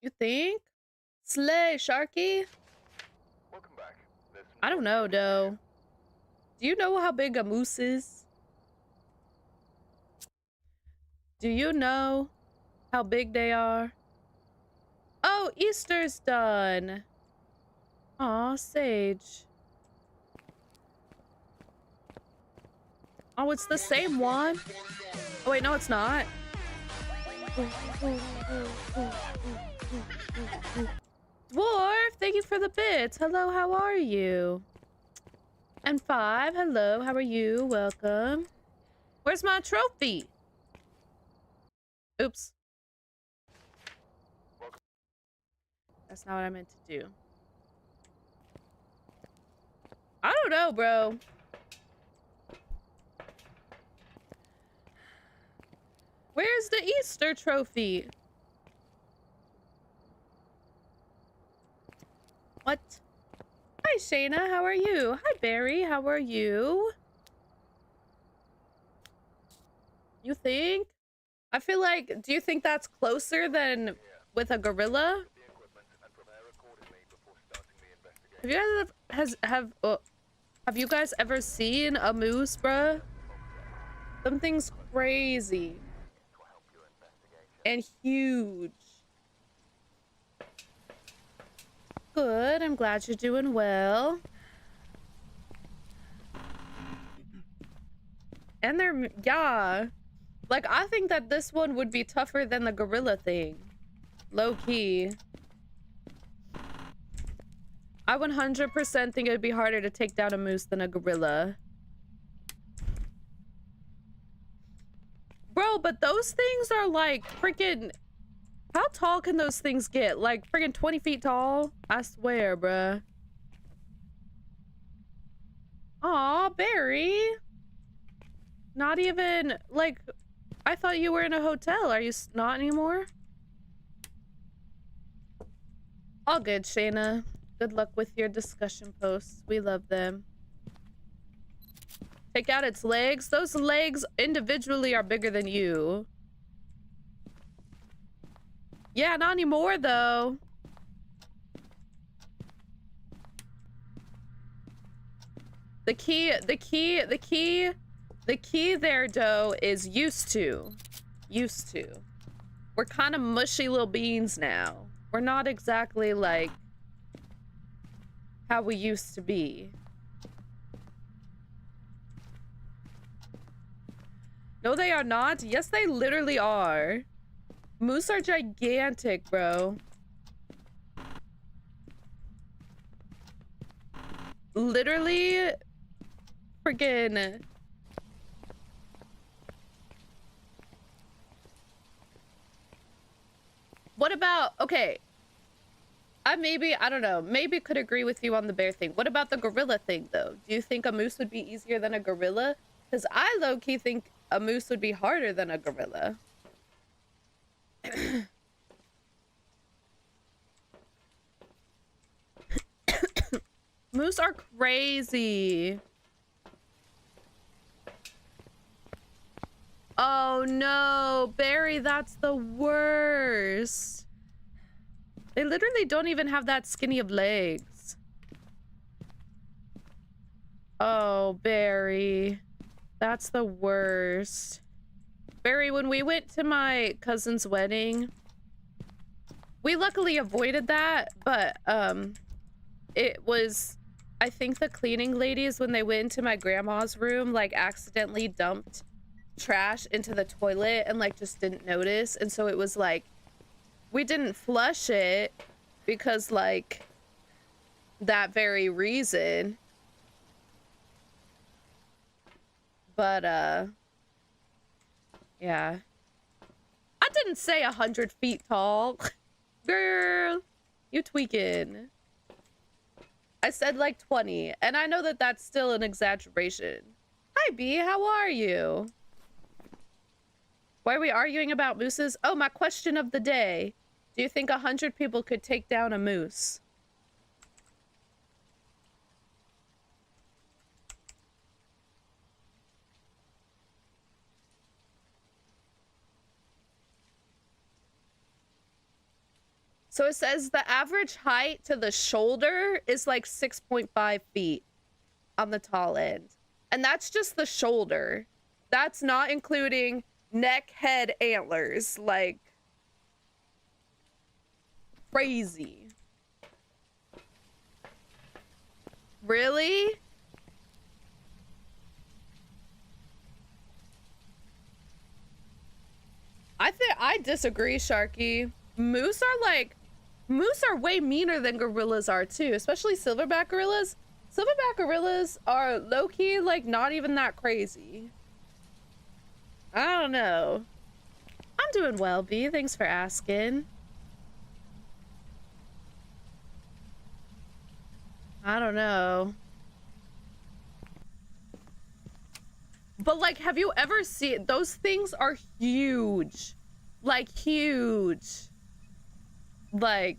You think? Slay, Sharky? Welcome back. I don't know, though. Do you know how big a moose is? Do you know how big they are? Oh, Easter's done. Aw, Sage. Oh, it's the same one? Oh, wait, no, it's not. Dwarf, thank you for the bits. Hello, how are you? And 5, hello, how are you? Welcome. Where's my trophy? Oops. That's not what I meant to do. I don't know, bro. Where's the Easter trophy? What? Hi, Shayna. How are you? Hi, Barry. How are you? You think? I feel like, do you think that's closer than with a gorilla? Have you guys have you guys ever seen a moose, bruh? Something's crazy and huge. Good. I'm glad you're doing well. And they're, yeah. Like, I think that this one would be tougher than the gorilla thing. Low key. I 100% think it would be harder to take down a moose than a gorilla. Bro, but those things are like freaking... How tall can those things get? Like freaking 20 feet tall? I swear, bruh. Aw, Barry. Not even, like... I thought you were in a hotel. Are you not anymore? All good, Shayna. Good luck with your discussion posts. We love them. Take out its legs. Those legs individually are bigger than you. Yeah, not anymore, though. The key there, Doe, is used to. Used to. We're kind of mushy little beans now. We're not exactly like how we used to be. No, they are not. Yes, they literally are. Moose are gigantic, bro. Literally, friggin'. What about, okay. I don't know, maybe could agree with you on the bear thing. What about the gorilla thing, though? Do you think a moose would be easier than a gorilla? Because I low-key think a moose would be harder than a gorilla. Moose are crazy. Oh no, Barry, that's the worst. They literally don't even have that skinny of legs. Oh, Barry. That's the worst. Barry, when we went to my cousin's wedding, we luckily avoided that, but it was, I think the cleaning ladies, when they went into my grandma's room, like accidentally dumped trash into the toilet and like just didn't notice. And so it was like, we didn't flush it because like that very reason. But, yeah. I didn't say 100 feet tall. Girl, you tweaking. I said like 20, and I know that that's still an exaggeration. Hi, B, how are you? Why are we arguing about mooses? Oh, my question of the day. Do you think 100 people could take down a moose? So it says the average height to the shoulder is like 6.5 feet on the tall end. And that's just the shoulder. That's not including neck, head, antlers. Like, crazy. Really? I disagree, Sharky. Moose are way meaner than gorillas are too, especially silverback gorillas. Silverback gorillas are low-key, like, not even that crazy. I don't know. I'm doing well, B. Thanks for asking. I don't know. But, like, have you ever seen... Those things are huge. Like, huge. Like...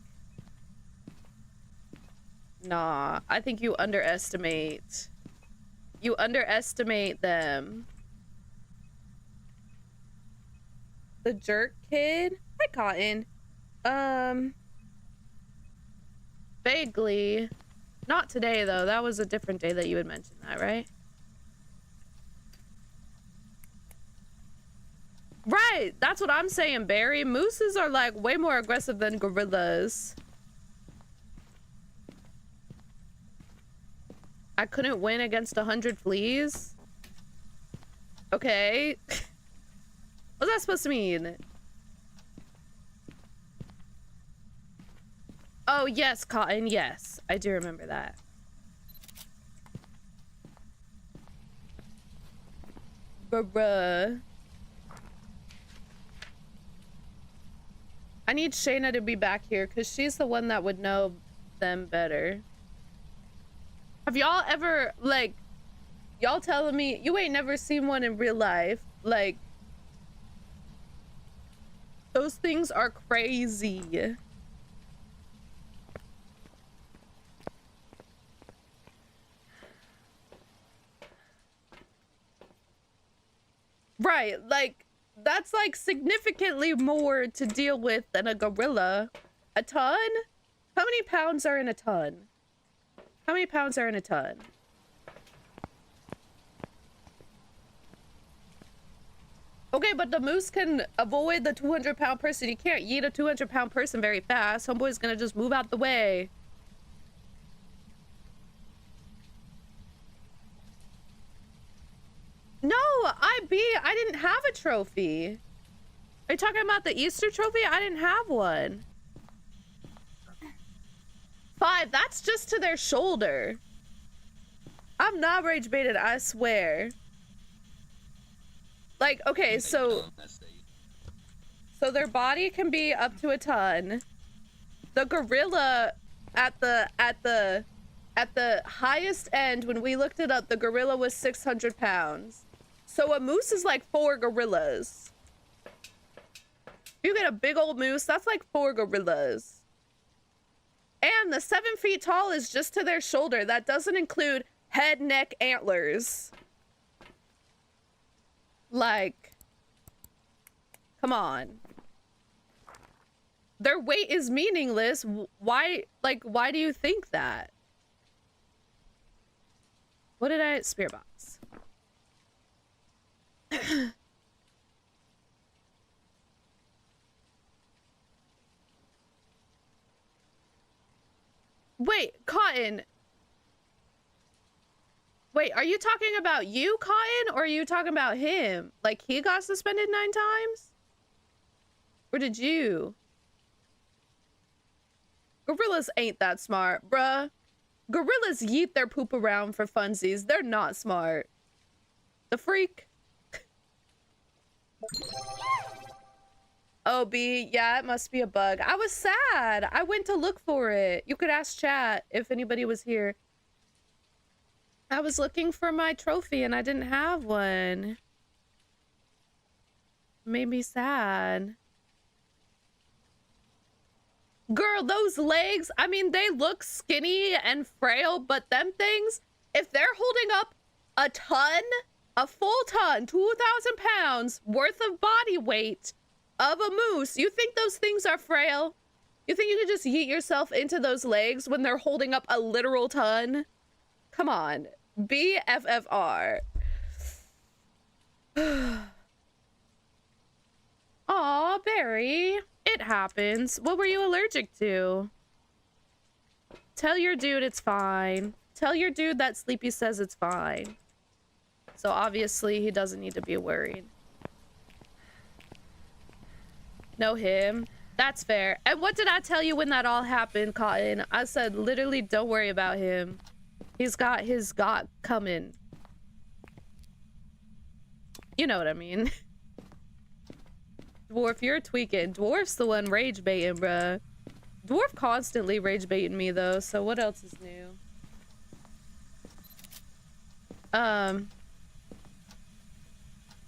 Nah, I think you underestimate. You underestimate them. The jerk kid? Hi, Cotton. Vaguely. Not today, though. That was a different day that you had mentioned that, right? Right! That's what I'm saying, Barry. Mooses are, like, way more aggressive than gorillas. I couldn't win against 100 fleas? Okay. What's that supposed to mean? Oh, yes, Cotton, yes. I do remember that. Bruh. I need Shayna to be back here because she's the one that would know them better. Have y'all ever, like, y'all telling me you ain't never seen one in real life? Like, those things are crazy. Right, like, that's like significantly more to deal with than a gorilla. A ton? How many pounds are in a ton? How many pounds are in a ton? Okay, but the moose can avoid the 200-pound person. You can't yeet a 200-pound person very fast. Homeboy's gonna just move out the way. No, I didn't have a trophy. Are you talking about the Easter trophy? I didn't have one. 5, that's just to their shoulder. I'm not rage baited, I swear. Like, okay, so their body can be up to a ton. The gorilla at the highest end, when we looked it up, the gorilla was 600 pounds. So a moose is like 4 gorillas. If you get a big old moose, that's like 4 gorillas. And the 7 feet tall is just to their shoulder. That doesn't include head, neck, antlers. Like, come on. Their weight is meaningless. Why do you think that? What did I... Spirit box. Wait, Cotton. Wait, are you talking about you, Cotton, or are you talking about him? Like, he got suspended 9 times? Or did you? Gorillas ain't that smart, bruh. Gorillas yeet their poop around for funsies. They're not smart. The freak. Oh, B, yeah, it must be a bug. I was sad. I went to look for it. You could ask chat if anybody was here. I was looking for my trophy and I didn't have one. Made me sad. Girl, those legs, I mean, they look skinny and frail, but them things, if they're holding up a ton, a full ton, 2,000 pounds worth of body weight of a moose, you think those things are frail? You think you could just yeet yourself into those legs when they're holding up a literal ton? Come on. BFFR. Aw, Barry. It happens. What were you allergic to? Tell your dude it's fine. Tell your dude that Sleepy says it's fine. So obviously he doesn't need to be worried. Know him. That's fair. And what did I tell you when that all happened, Cotton? I said literally don't worry about him. He's got his got coming. You know what I mean. Dwarf, you're tweaking. Dwarf's the one rage baiting, bruh. Dwarf constantly rage baiting me though, so what else is new?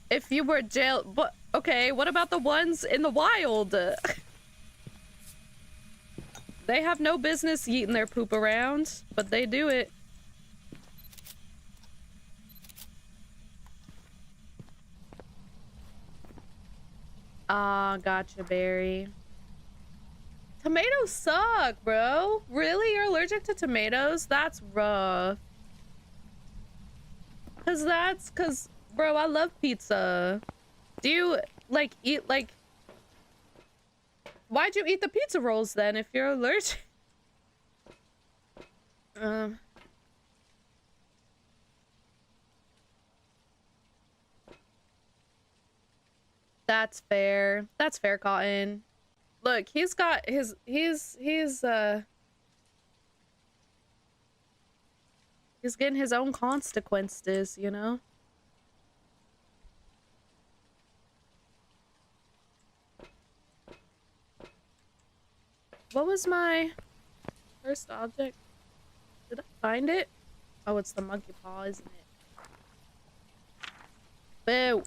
If you were jail, but okay, what about the ones in the wild? They have no business yeeting their poop around, but they do it. Ah, gotcha, Barry. Tomatoes suck, bro. Really? You're allergic to tomatoes? That's rough. Cause, bro, I love pizza. Do you, like, eat, like... Why'd you eat the pizza rolls, then, if you're allergic? That's fair. That's fair, Cotton. Look, he's got his, he's getting his own consequences, you know? What was my first object? Did I find it? Oh, it's the monkey paw, isn't it? Boo!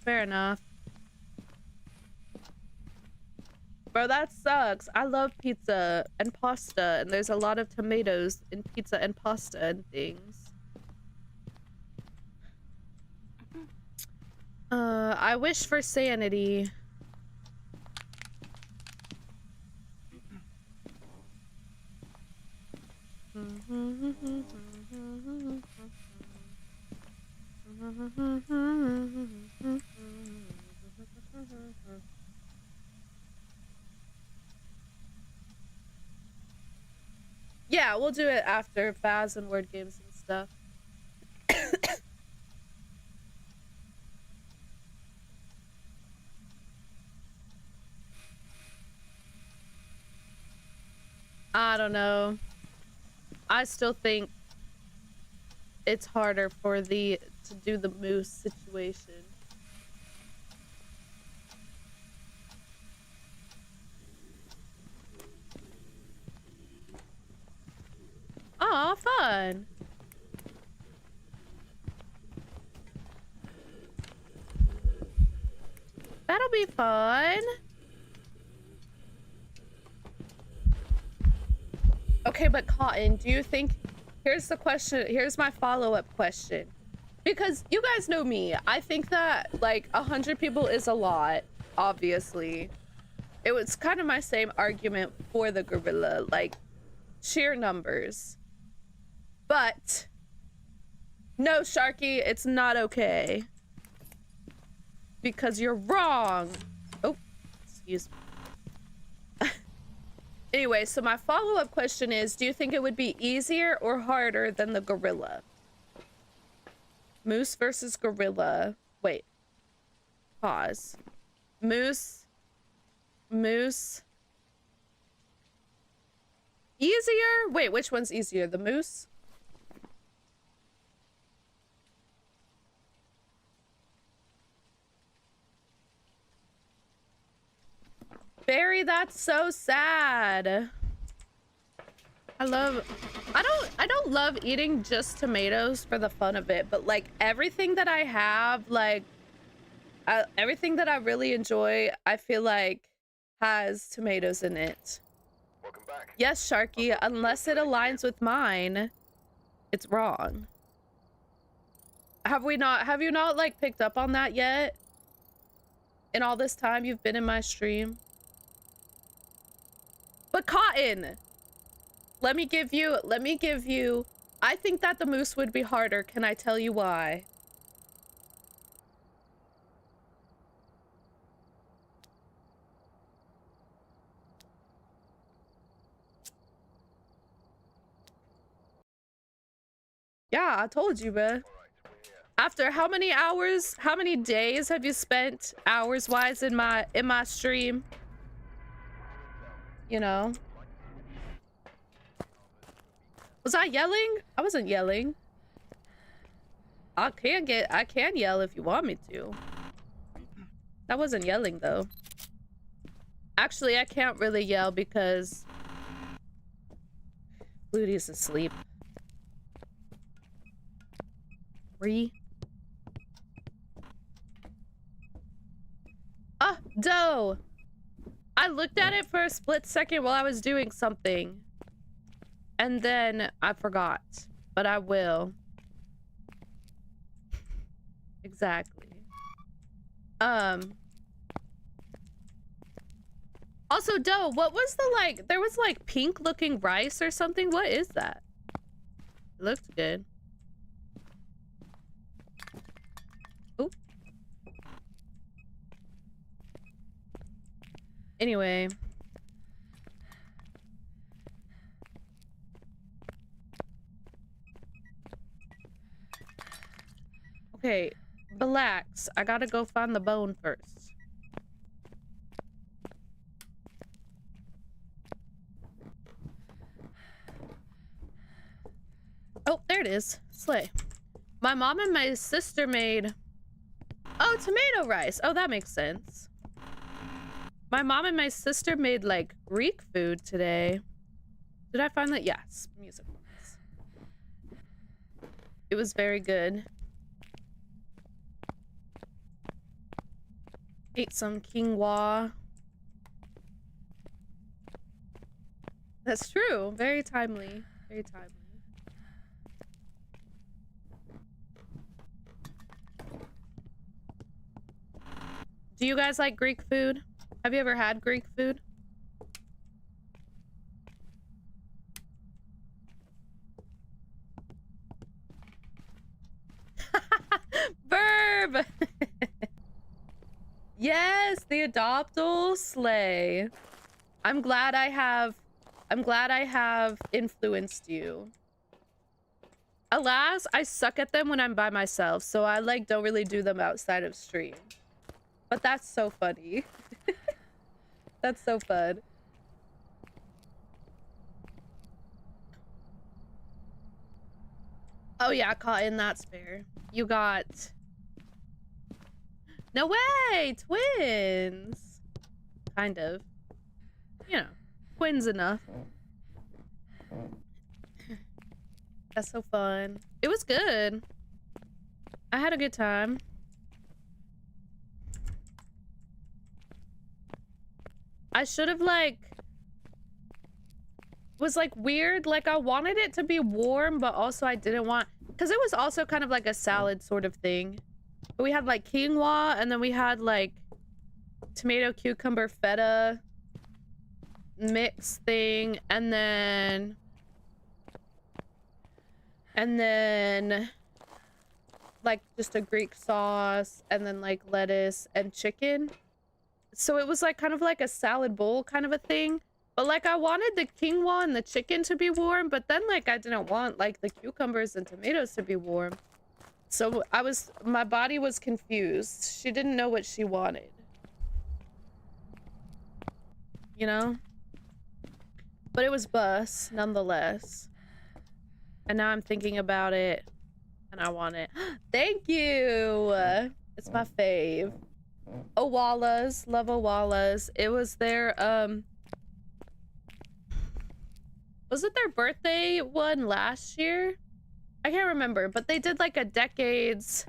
Fair enough. Bro, that sucks. I love pizza and pasta, and there's a lot of tomatoes in pizza and pasta and things. I wish for sanity. Yeah, we'll do it after Phas and word games and stuff. I don't know. I still think it's harder for to do the moose situation. Aw, fun. That'll be fun. Okay, but Cotton, do you think... Here's the question. Here's my follow-up question. Because you guys know me. I think that, like, 100 people is a lot, obviously. It was kind of my same argument for the gorilla. Like, sheer numbers. But... No, Sharky, it's not okay. Because you're wrong. Oh, excuse me. Anyway, so my follow-up question is, do you think it would be easier or harder than the gorilla? Moose versus gorilla. Wait. Pause. Moose. Moose. Easier? Wait, which one's easier? The moose? Barry, that's so sad. I don't love eating just tomatoes for the fun of it, but like everything that I have, like everything that I really enjoy, I feel like has tomatoes in it. Welcome back. Yes, Sharky, unless it aligns with mine, it's wrong. Have you not like picked up on that yet? In all this time you've been in my stream? But Cotton, let me give you, I think that the moose would be harder. Can I tell you why? Yeah, I told you, bruh. After how many hours, how many days have you spent hours-wise in my stream? You know? Was I yelling? I wasn't yelling. I can yell if you want me to. That wasn't yelling though. Actually, I can't really yell because Fluty's asleep. Ah, dough! I looked at it for a split second while I was doing something. And then I forgot. But I will. Exactly. Also, dough, what was the like, there was like pink looking rice or something? What is that? It looked good. Oop. Anyway. Okay, relax. I gotta go find the bone first. Oh, there it is. Slay. My mom and my sister made... Oh, tomato rice. Oh, that makes sense. My mom and my sister made, like, Greek food today. Did I find that? Yes. Music box. It was very good. Ate some quinoa. That's true. Very timely. Very timely. Do you guys like Greek food? Have you ever had Greek food? Verb! Yes, the adoptal slay. I'm glad I have influenced you. Alas, I suck at them when I'm by myself, so I like don't really do them outside of stream. But that's so funny. That's so fun. Oh yeah, Cotton, that's fair. You got... No way! Twins! Kind of. You know, twins enough. That's so fun. It was good. I had a good time. I should have, like... was, like, weird. Like, I wanted it to be warm, but also I didn't want... Because it was also kind of like a salad sort of thing. But we had, like, quinoa, and then we had, like, tomato, cucumber, feta mix thing, and then... like, just a Greek sauce, and then, like, lettuce and chicken. So it was, like, kind of like a salad bowl kind of a thing. But, like, I wanted the quinoa and the chicken to be warm, but then, like, I didn't want, like, the cucumbers and tomatoes to be warm. So my body was confused. She didn't know what she wanted. you know? But it was bus, nonetheless. And now I'm thinking about it, and I want it. Thank you! It's my fave. Owalas, love Owalas. It was their, was it their birthday one last year? I can't remember, but they did like a decades,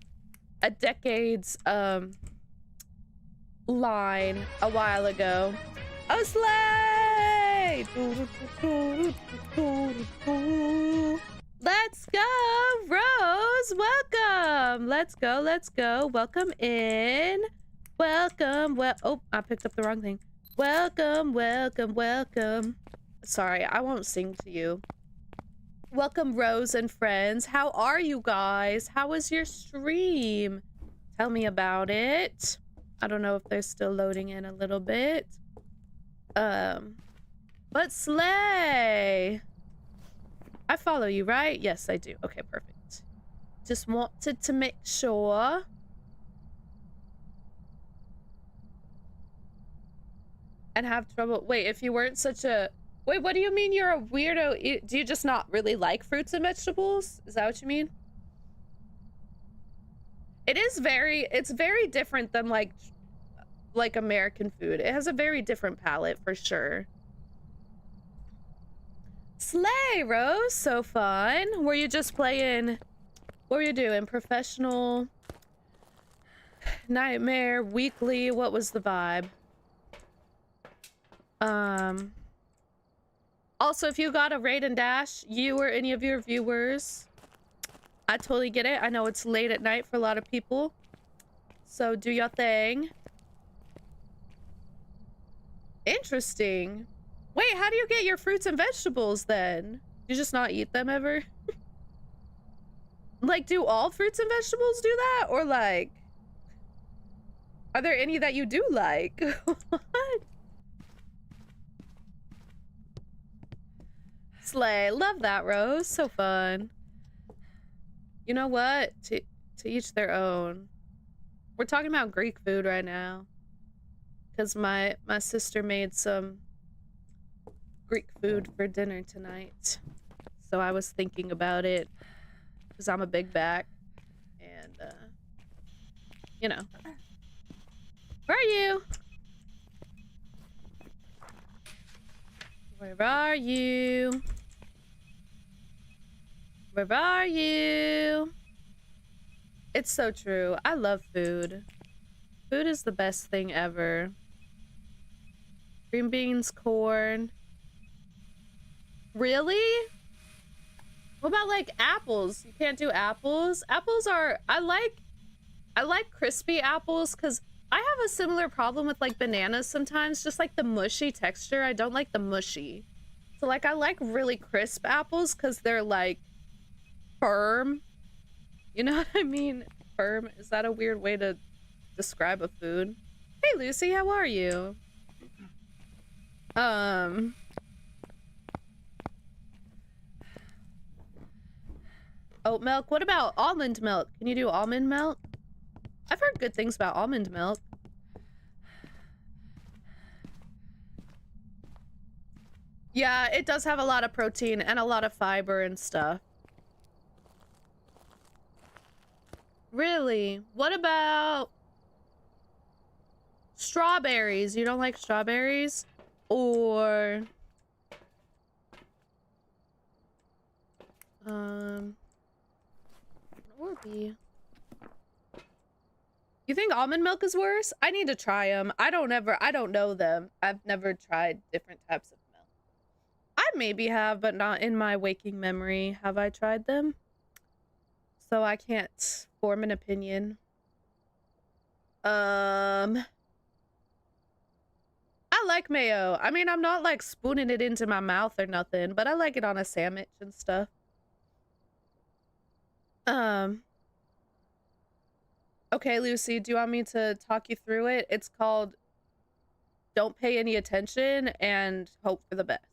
line a while ago. Oh, slay! Let's go, Rose! Welcome! Let's go, let's go. Welcome in. Welcome, oh, I picked up the wrong thing. Welcome, welcome, welcome. Sorry, I won't sing to you. Welcome, Rose and friends. How are you guys? How was your stream? Tell me about it. I don't know if they're still loading in a little bit. But slay! I follow you, right? Yes, I do. Okay, perfect. Just wanted to make sure. And have trouble. Wait, if you weren't such a... Wait, what do you mean you're a weirdo? Do you just not really like fruits and vegetables? Is that what you mean? It's very different than like American food. It has a very different palate for sure. Slay, Rose, so fun. Were you just playing, what were you doing? Professional, nightmare, weekly, what was the vibe? Also, if you got a raid and dash, you or any of your viewers, I totally get it. I know it's late at night for a lot of people, so do your thing. Interesting. Wait, how do you get your fruits and vegetables then? You just not eat them ever? Like, do all fruits and vegetables do that? Or like, are there any that you do like? What? Slay. Love that, Rose. So fun. You know what? To each their own. We're talking about Greek food right now. Because my sister made some Greek food for dinner tonight. So I was thinking about it. Because I'm a big back. And, you know. Where are you? Where are you? Where are you? It's so true. I love food. Food is the best thing ever. Green beans, corn. Really? What about like apples? You can't do apples? Apples are, I like crispy apples because I have a similar problem with like bananas sometimes, just like the mushy texture. I don't like the mushy. So like I like really crisp apples because they're like firm. You know what I mean? Firm. Is that a weird way to describe a food? Hey Lucy, how are you? Oat milk. What about almond milk? Can you do almond milk? I've heard good things about almond milk. Yeah, it does have a lot of protein and a lot of fiber and stuff. Really? What about strawberries? You don't like strawberries? Or what would be? You think almond milk is worse? I need to try them. I don't know them. I've never tried different types of milk. I maybe have, but not in my waking memory have I tried them. So I can't form an opinion. I like mayo. I mean, I'm not like spooning it into my mouth or nothing, but I like it on a sandwich and stuff. Okay, Lucy, do you want me to talk you through it? It's called Don't Pay Any Attention and Hope for the Best.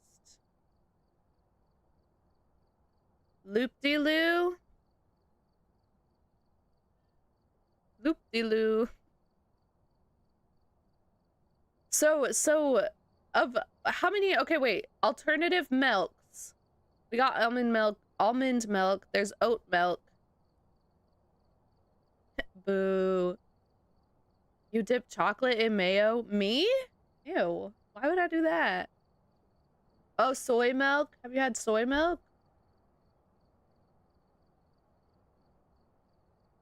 Loop-de-loo. Loop-de-loo. So, of how many? Okay, wait. Alternative milks. We got almond milk. There's oat milk. Boo. You dip chocolate in mayo? Me? Ew. Why would I do that? Oh, soy milk? Have you had soy milk?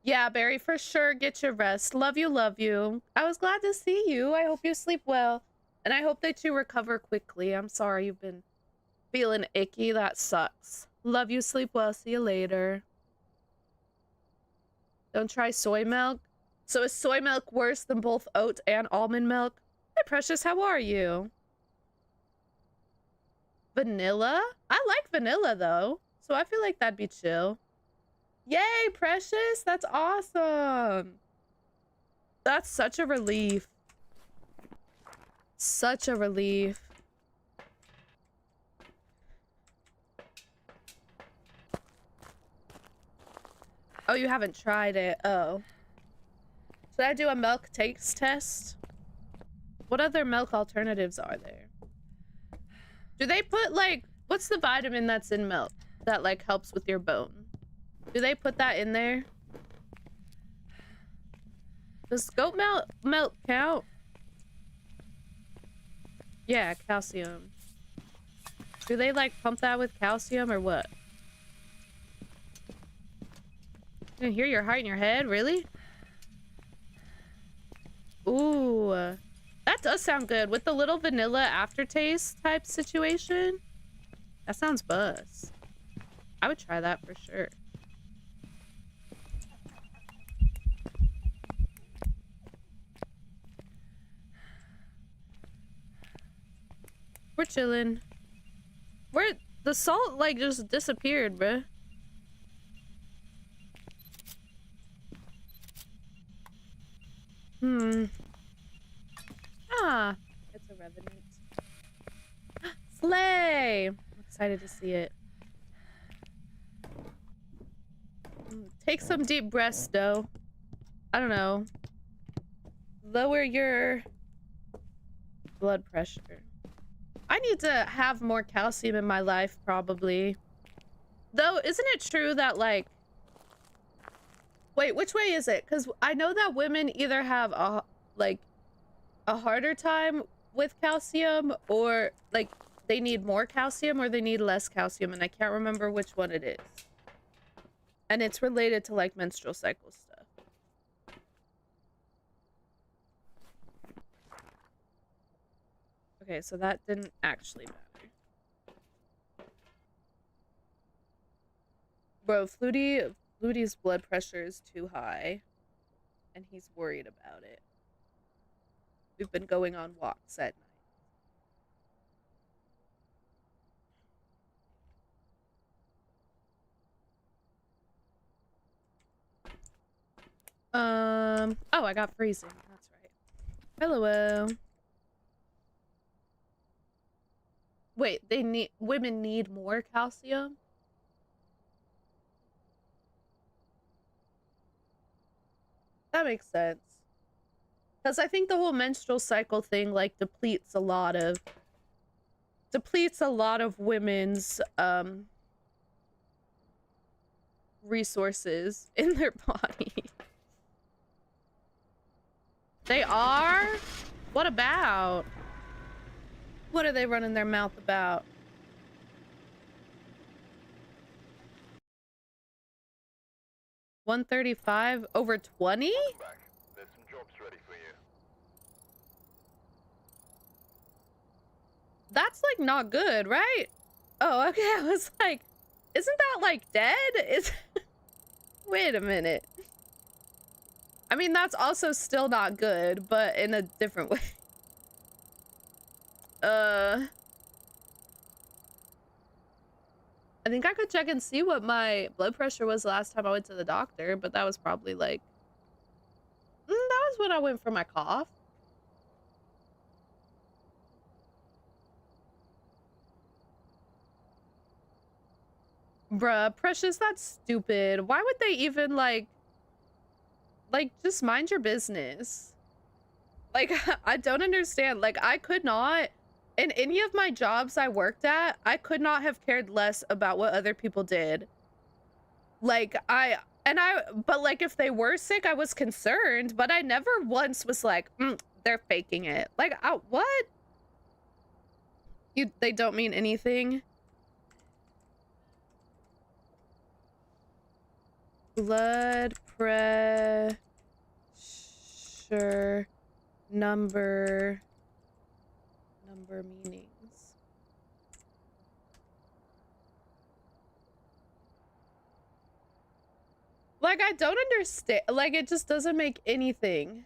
Yeah, Barry, for sure. Get your rest. Love you, love you. I was glad to see you. I hope you sleep well. And I hope that you recover quickly. I'm sorry you've been feeling icky. That sucks. Love you, sleep well. See you later. Don't try soy milk. So is soy milk worse than both oat and almond milk? Hi, Precious. How are you? Vanilla? I like vanilla, though. So I feel like that'd be chill. Yay, Precious! That's awesome! That's such a relief. Such a relief. Oh, you haven't tried it. Oh. Should I do a milk taste test? What other milk alternatives are there? Do they put, like, what's the vitamin that's in milk that, like, helps with your bone? Do they put that in there? Does goat milk count? Yeah, calcium. Do they, like, pump that with calcium or what? You can hear your heart in your head? Really? Ooh. That does sound good. With the little vanilla aftertaste type situation. That sounds buzz. I would try that for sure. We're chilling. The salt, like, just disappeared, bruh. Ah, it's a revenant. Slay! I'm excited to see it. Take some deep breaths, though. I don't know. Lower your blood pressure. I need to have more calcium in my life, probably. Though, isn't it true that, like... Wait, which way is it? Because I know that women either have a harder time with calcium, or, like, they need more calcium, or they need less calcium, and I can't remember which one it is. And it's related to, like, menstrual cycle stuff. Okay, so that didn't actually matter. Bro, Fluty's blood pressure is too high, and he's worried about it. We've been going on walks at night. Oh, I got freezing. That's right. Hello. Wait, women need more calcium? That makes sense. Because I think the whole menstrual cycle thing, like, depletes a lot of women's, resources in their body. They are? What about? What are they running their mouth about? $135 over 20? Back. There's some jobs ready for you. That's, like, not good, right? Oh, okay. I was like, isn't that, like, dead? Wait a minute. I mean, that's also still not good, but in a different way. I think I could check and see what my blood pressure was last time I went to the doctor, but that was probably like... that was when I went for my cough. Bruh, Precious, that's stupid. Why would they even, like, just mind your business? Like, I don't understand. Like, I could not in any of my jobs I worked at, I could not have cared less about what other people did. Like, but like, if they were sick, I was concerned, but I never once was like, they're faking it. Like, what? They don't mean anything? Blood pressure number meanings. Like, I don't understand. Like, it just doesn't make anything.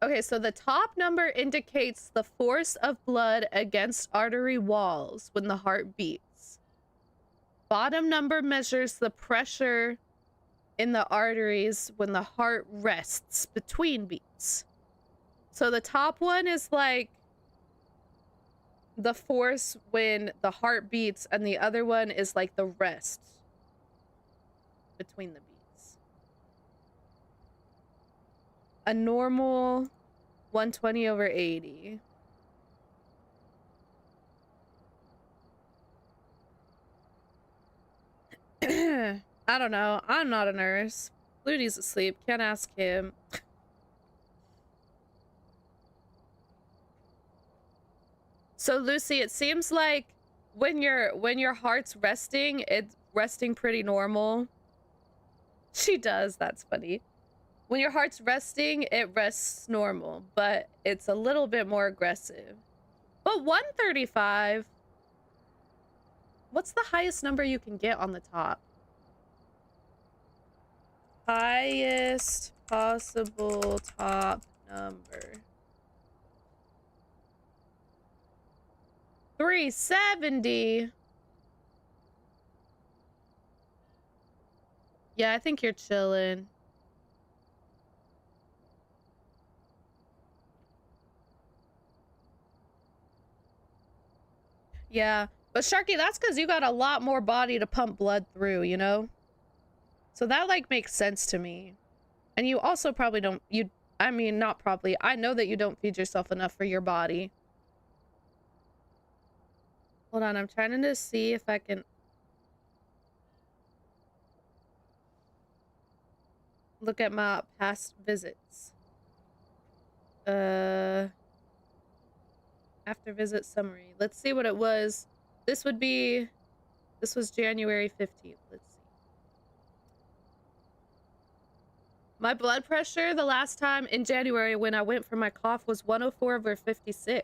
Okay, so the top number indicates the force of blood against artery walls when the heart beats. Bottom number measures the pressure in the arteries when the heart rests between beats. So the top one is like the force when the heart beats, and the other one is like the rest between the beats. A normal 120/80. I don't know. I'm not a nurse. Ludi's asleep. Can't ask him. So Lucy, it seems like when your heart's resting, it's resting pretty normal. She does. That's funny. When your heart's resting, it rests normal, but it's a little bit more aggressive. But 135. What's the highest number you can get on the top? Highest possible top number. 370. Yeah, I think you're chilling. Yeah, but Sharky, that's because you got a lot more body to pump blood through, you know? So that, like, makes sense to me. And you also probably don't, I mean, not probably. I know that you don't feed yourself enough for your body. Hold on, I'm trying to see if I can look at my past visits. After visit summary. Let's see what it was. This was January 15th. Let's see. My blood pressure the last time in January when I went for my cough was 104/56.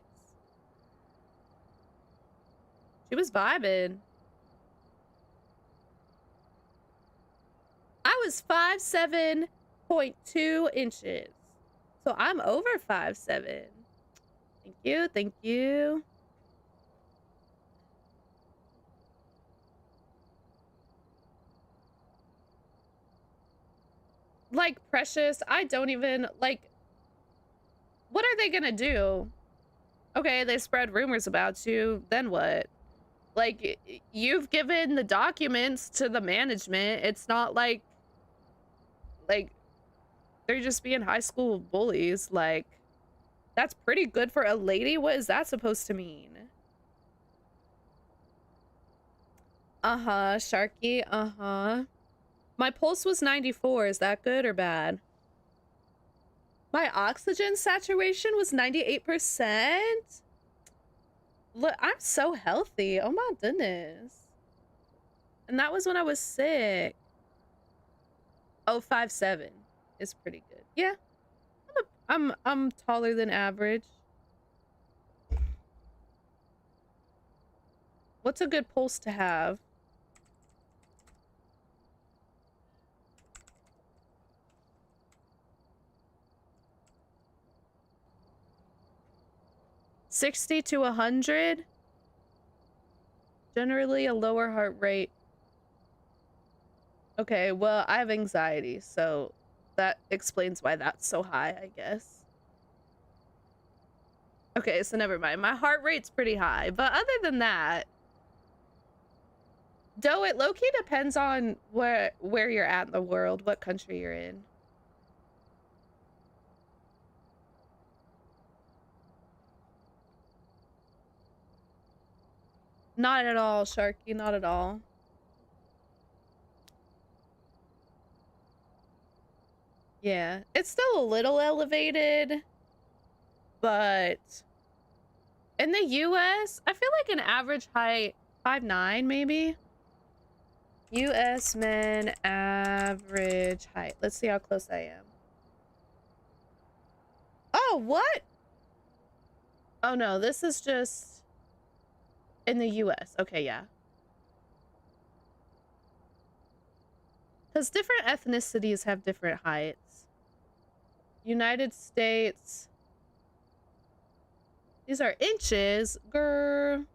She was vibing. I was 5'7.2 inches. So I'm over 5'7". Thank you, thank you. Like, Precious, I don't even, like, what are they gonna do? Okay, they spread rumors about you, then what? Like, you've given the documents to the management. It's not like they're just being high school bullies. Like, that's pretty good for a lady. What is that supposed to mean? Uh-huh, Sharky, uh-huh. My pulse was 94. Is that good or bad? My oxygen saturation was 98%. Look, I'm so healthy. Oh my goodness. And that was when I was sick. Oh, 5'7" is pretty good. Yeah. I'm taller than average. What's a good pulse to have? $60 to 100. Generally a lower heart rate. Okay, well, I have anxiety, so that explains why that's so high, I guess. Okay, so never mind. My heart rate's pretty high, but other than that, though, it low-key depends on where you're at in the world, what country you're in. Not at all, Sharky, not at all. Yeah, it's still a little elevated, but in the US, I feel like an average height 5'9" maybe. US men average height. Let's see how close I am. Oh, what? Oh no, this is just in the US. Okay, yeah. Because different ethnicities have different heights. United States. These are inches. Grr.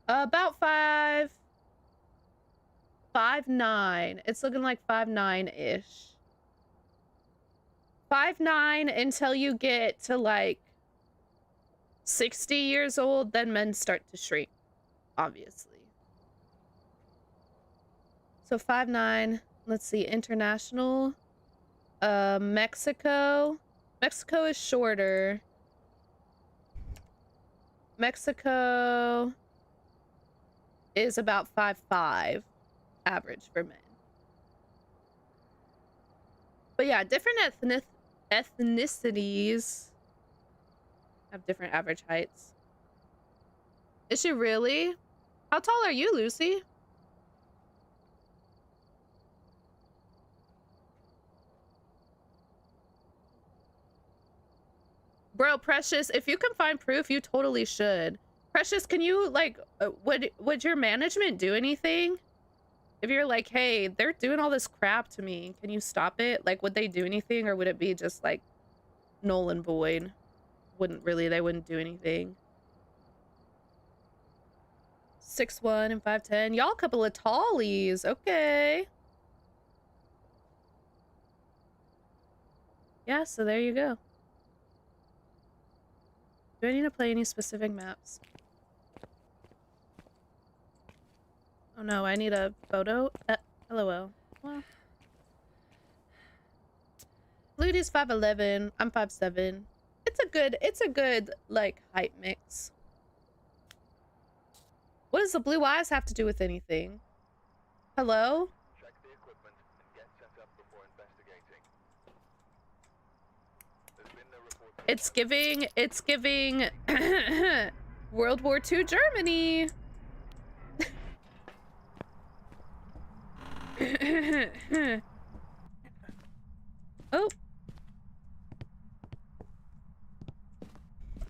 About 5'9". It's looking like 5'9"-ish. 5'9" until you get to like 60 years old, then men start to shrink, obviously. So 5'9". Let's see, international. Mexico. Mexico is shorter. Mexico is about 5'5", average for men. But yeah, different ethnicities have different average heights. Is she really? How tall are you, Lucy? Bro, Precious, if you can find proof, you totally should. Precious, can you, like, would your management do anything? If you're like, hey, they're doing all this crap to me, can you stop it? Like, would they do anything, or would it be just, like, null and void? They wouldn't do anything. 6'1" and 5'10". Y'all a couple of tallies. Okay. Yeah, so there you go. Do I need to play any specific maps? Oh no, I need a photo. LOL. Well. Ludy's 5'11". I'm 5'7". It's a good, like, height mix. What does the blue eyes have to do with anything? Hello? Check the equipment and get set up before investigating. There's been no report. It's giving World War II Germany. Oh.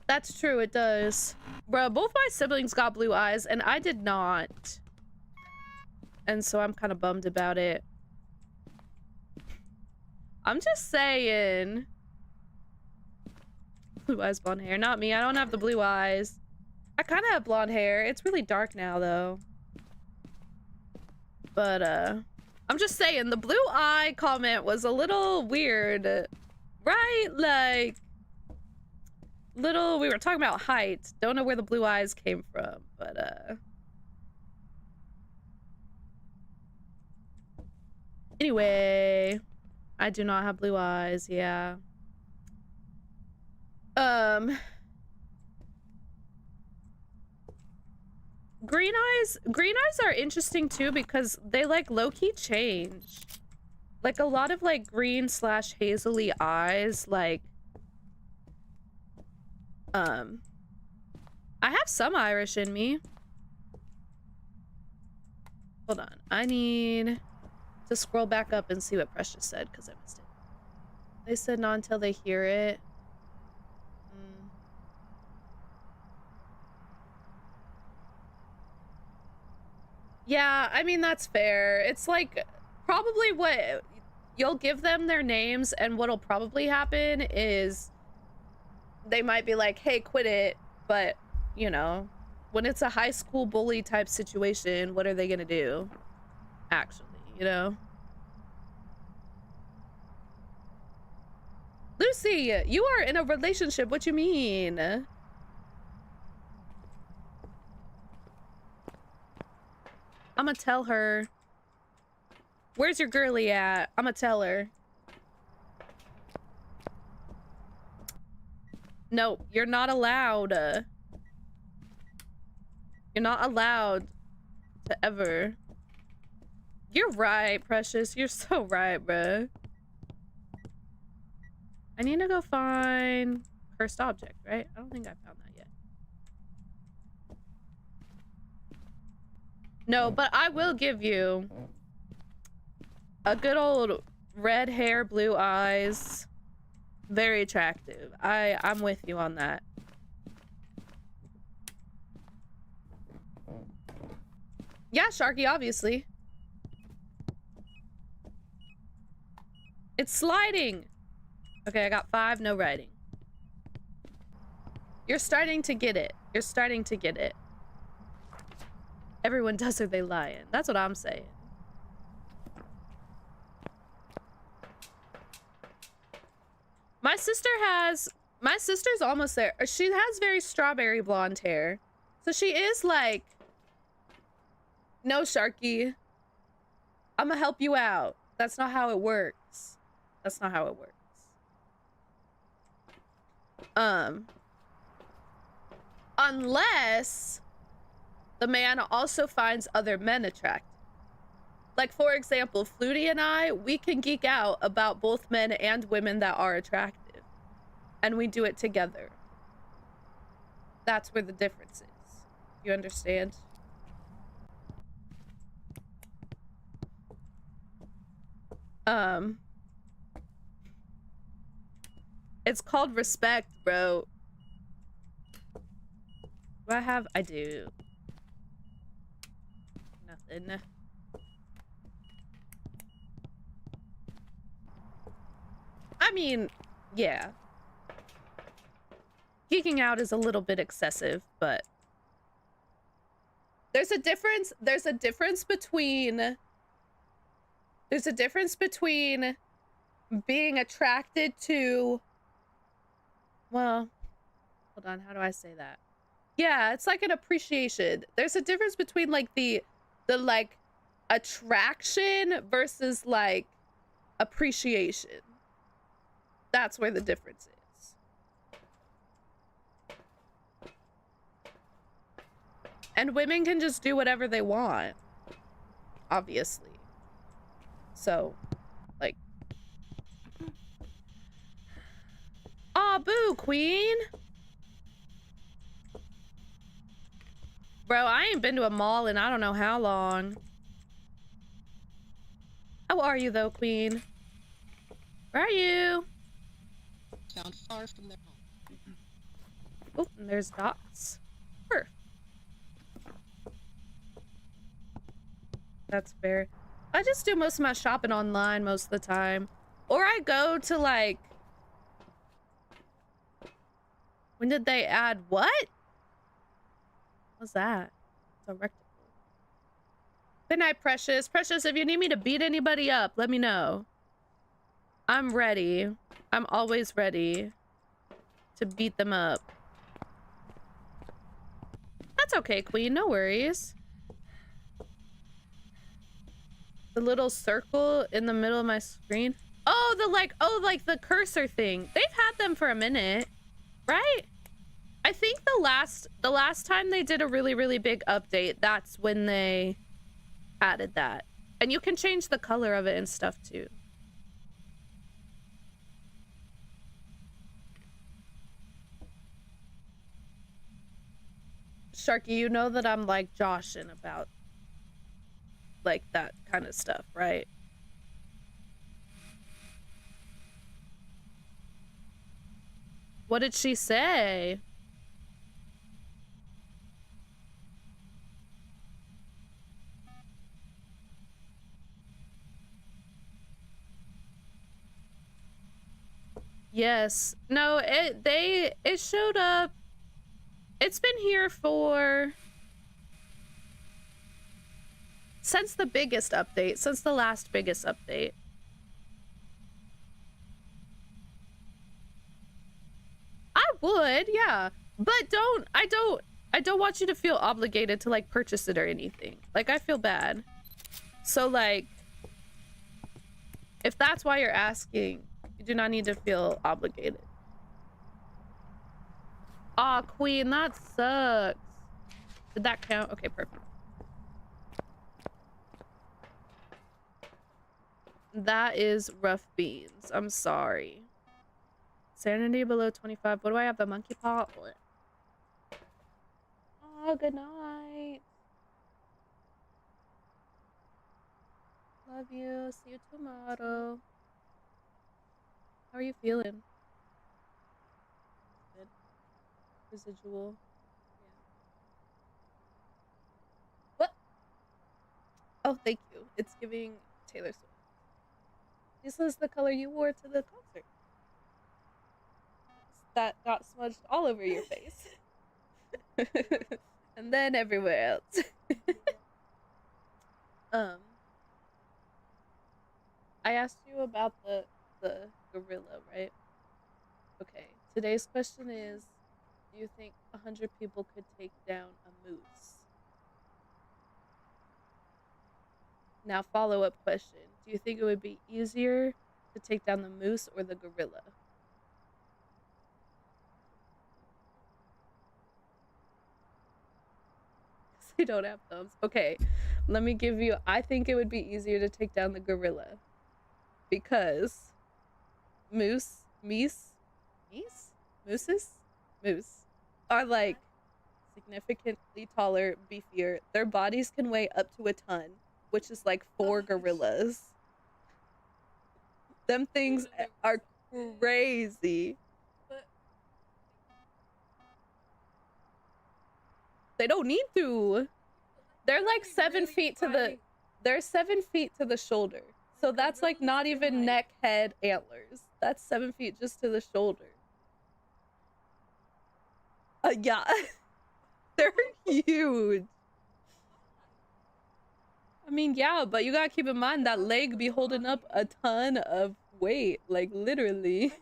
That's true, it does. Bro, both my siblings got blue eyes, and I did not. And so I'm kind of bummed about it. I'm just saying. Blue eyes, blonde hair. Not me, I don't have the blue eyes. I kind of have blonde hair. It's really dark now, though. But, I'm just saying, the blue eye comment was a little weird. Right? Like... we were talking about height. Don't know where the blue eyes came from, but anyway, I do not have blue eyes. Yeah. Green eyes are interesting too, because they, like, low-key change. Like, a lot of, like, green / hazily eyes, like, I have some Irish in me. Hold on. I need to scroll back up and see what Precious said, because I missed it. They said not until they hear it. Yeah, I mean, that's fair. It's like, probably what you'll give them their names, and what'll probably happen is they might be like, hey, quit it. But, you know, when it's a high school bully type situation, what are they gonna do? Actually, you know? Lucy, you are in a relationship. What you mean? I'm gonna tell her. Where's your girly at? I'ma tell her. No, you're not allowed. You're not allowed to ever. You're right, Precious. You're so right, bruh. I need to go find cursed object, right? I don't think I found that yet. No, but I will give you a good old red hair, blue eyes. Very attractive. I'm with you on that. Yeah, Sharky, obviously. It's sliding. Okay, I got 5, no writing. You're starting to get it. You're starting to get it. Everyone does or they lying. That's what I'm saying. My sister's almost there. She has very strawberry blonde hair. So she is like, no, Sharky, I'm gonna help you out. That's not how it works. That's not how it works. Unless the man also finds other men attractive. Like, for example, Flutie and I, we can geek out about both men and women that are attractive. And we do it together. That's where the difference is. You understand? It's called respect, bro. Do I have? I do. Nothing. I mean, yeah. Geeking out is a little bit excessive, but there's a difference between being attracted to, well, hold on, how do I say that? Yeah, it's like an appreciation. There's a difference between like the like attraction versus like appreciation. That's where the difference is. And women can just do whatever they want, obviously. So, like, aw, boo, queen. Bro, I ain't been to a mall in I don't know how long. How are you though, queen? Where are you? Found far from their home. Oh, and there's dots. Sure. That's fair. I just do most of my shopping online most of the time. Or I go to like... When did they add what? What's that? It's a rectangle. Good night, Precious. Precious, if you need me to beat anybody up, let me know. I'm ready. I'm always ready to beat them up. That's okay, Queen. No worries. The little circle in the middle of my screen. Oh, like the cursor thing. They've had them for a minute, right? I think the last time they did a really, really big update, that's when they added that. And you can change the color of it and stuff too. Sharky, you know that I'm like joshing about like that kind of stuff, right? What did she say? Yes. No, it showed up. It's been here for since the biggest update, since the last biggest update. I would, yeah. But I don't want you to feel obligated to like purchase it or anything. Like I feel bad. So like If that's why you're asking, you do not need to feel obligated. Aw, Queen, that sucks. Did that count? Okay, perfect. That is rough beans. I'm sorry. Sanity below 25. What do I have? The monkey paw? Oh, good night. Love you. See you tomorrow. How are you feeling? Good. Residual. Yeah. What? Oh, thank you. It's giving Taylor Swift. This is the color you wore to the concert. That got smudged all over your face. And then everywhere else. I asked you about the gorilla, right? Okay. Today's question is, do you think 100 people could take down a moose? Now, follow-up question. Do you think it would be easier to take down the moose or the gorilla? They don't have thumbs. Okay, let me give you, I think it would be easier to take down the gorilla. Because moose are like significantly taller, beefier. Their bodies can weigh up to a ton, which is like 4 gorillas. Them things are crazy. They don't need to. They're like 7 feet to the, they're 7 feet to the shoulder. So that's like not even neck, head, antlers. That's 7 feet just to the shoulder. Yeah. They're huge. I mean, yeah, but you gotta keep in mind that leg be holding up a ton of weight, like literally.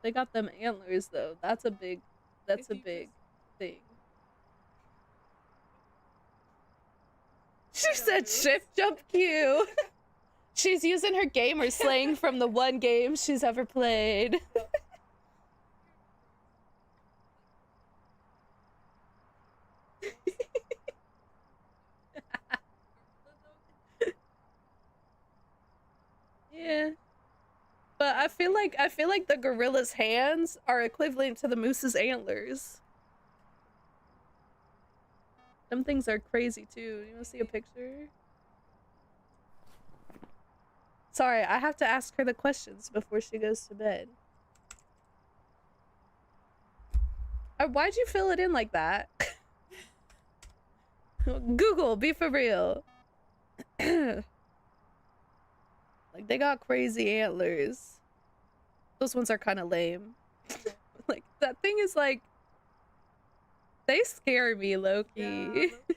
They got them antlers though. That's a big thing. She said shift jump Q. She's using her gamer slang from the one game she's ever played. Yeah. But I feel like the gorilla's hands are equivalent to the moose's antlers. Them things are crazy too. You wanna see a picture? Sorry, I have to ask her the questions before she goes to bed. Why'd you fill it in like that? Google, be for real. Like, they got crazy antlers. Those ones are kind of lame. Like, that thing is like... They scare me, low-key. Yeah.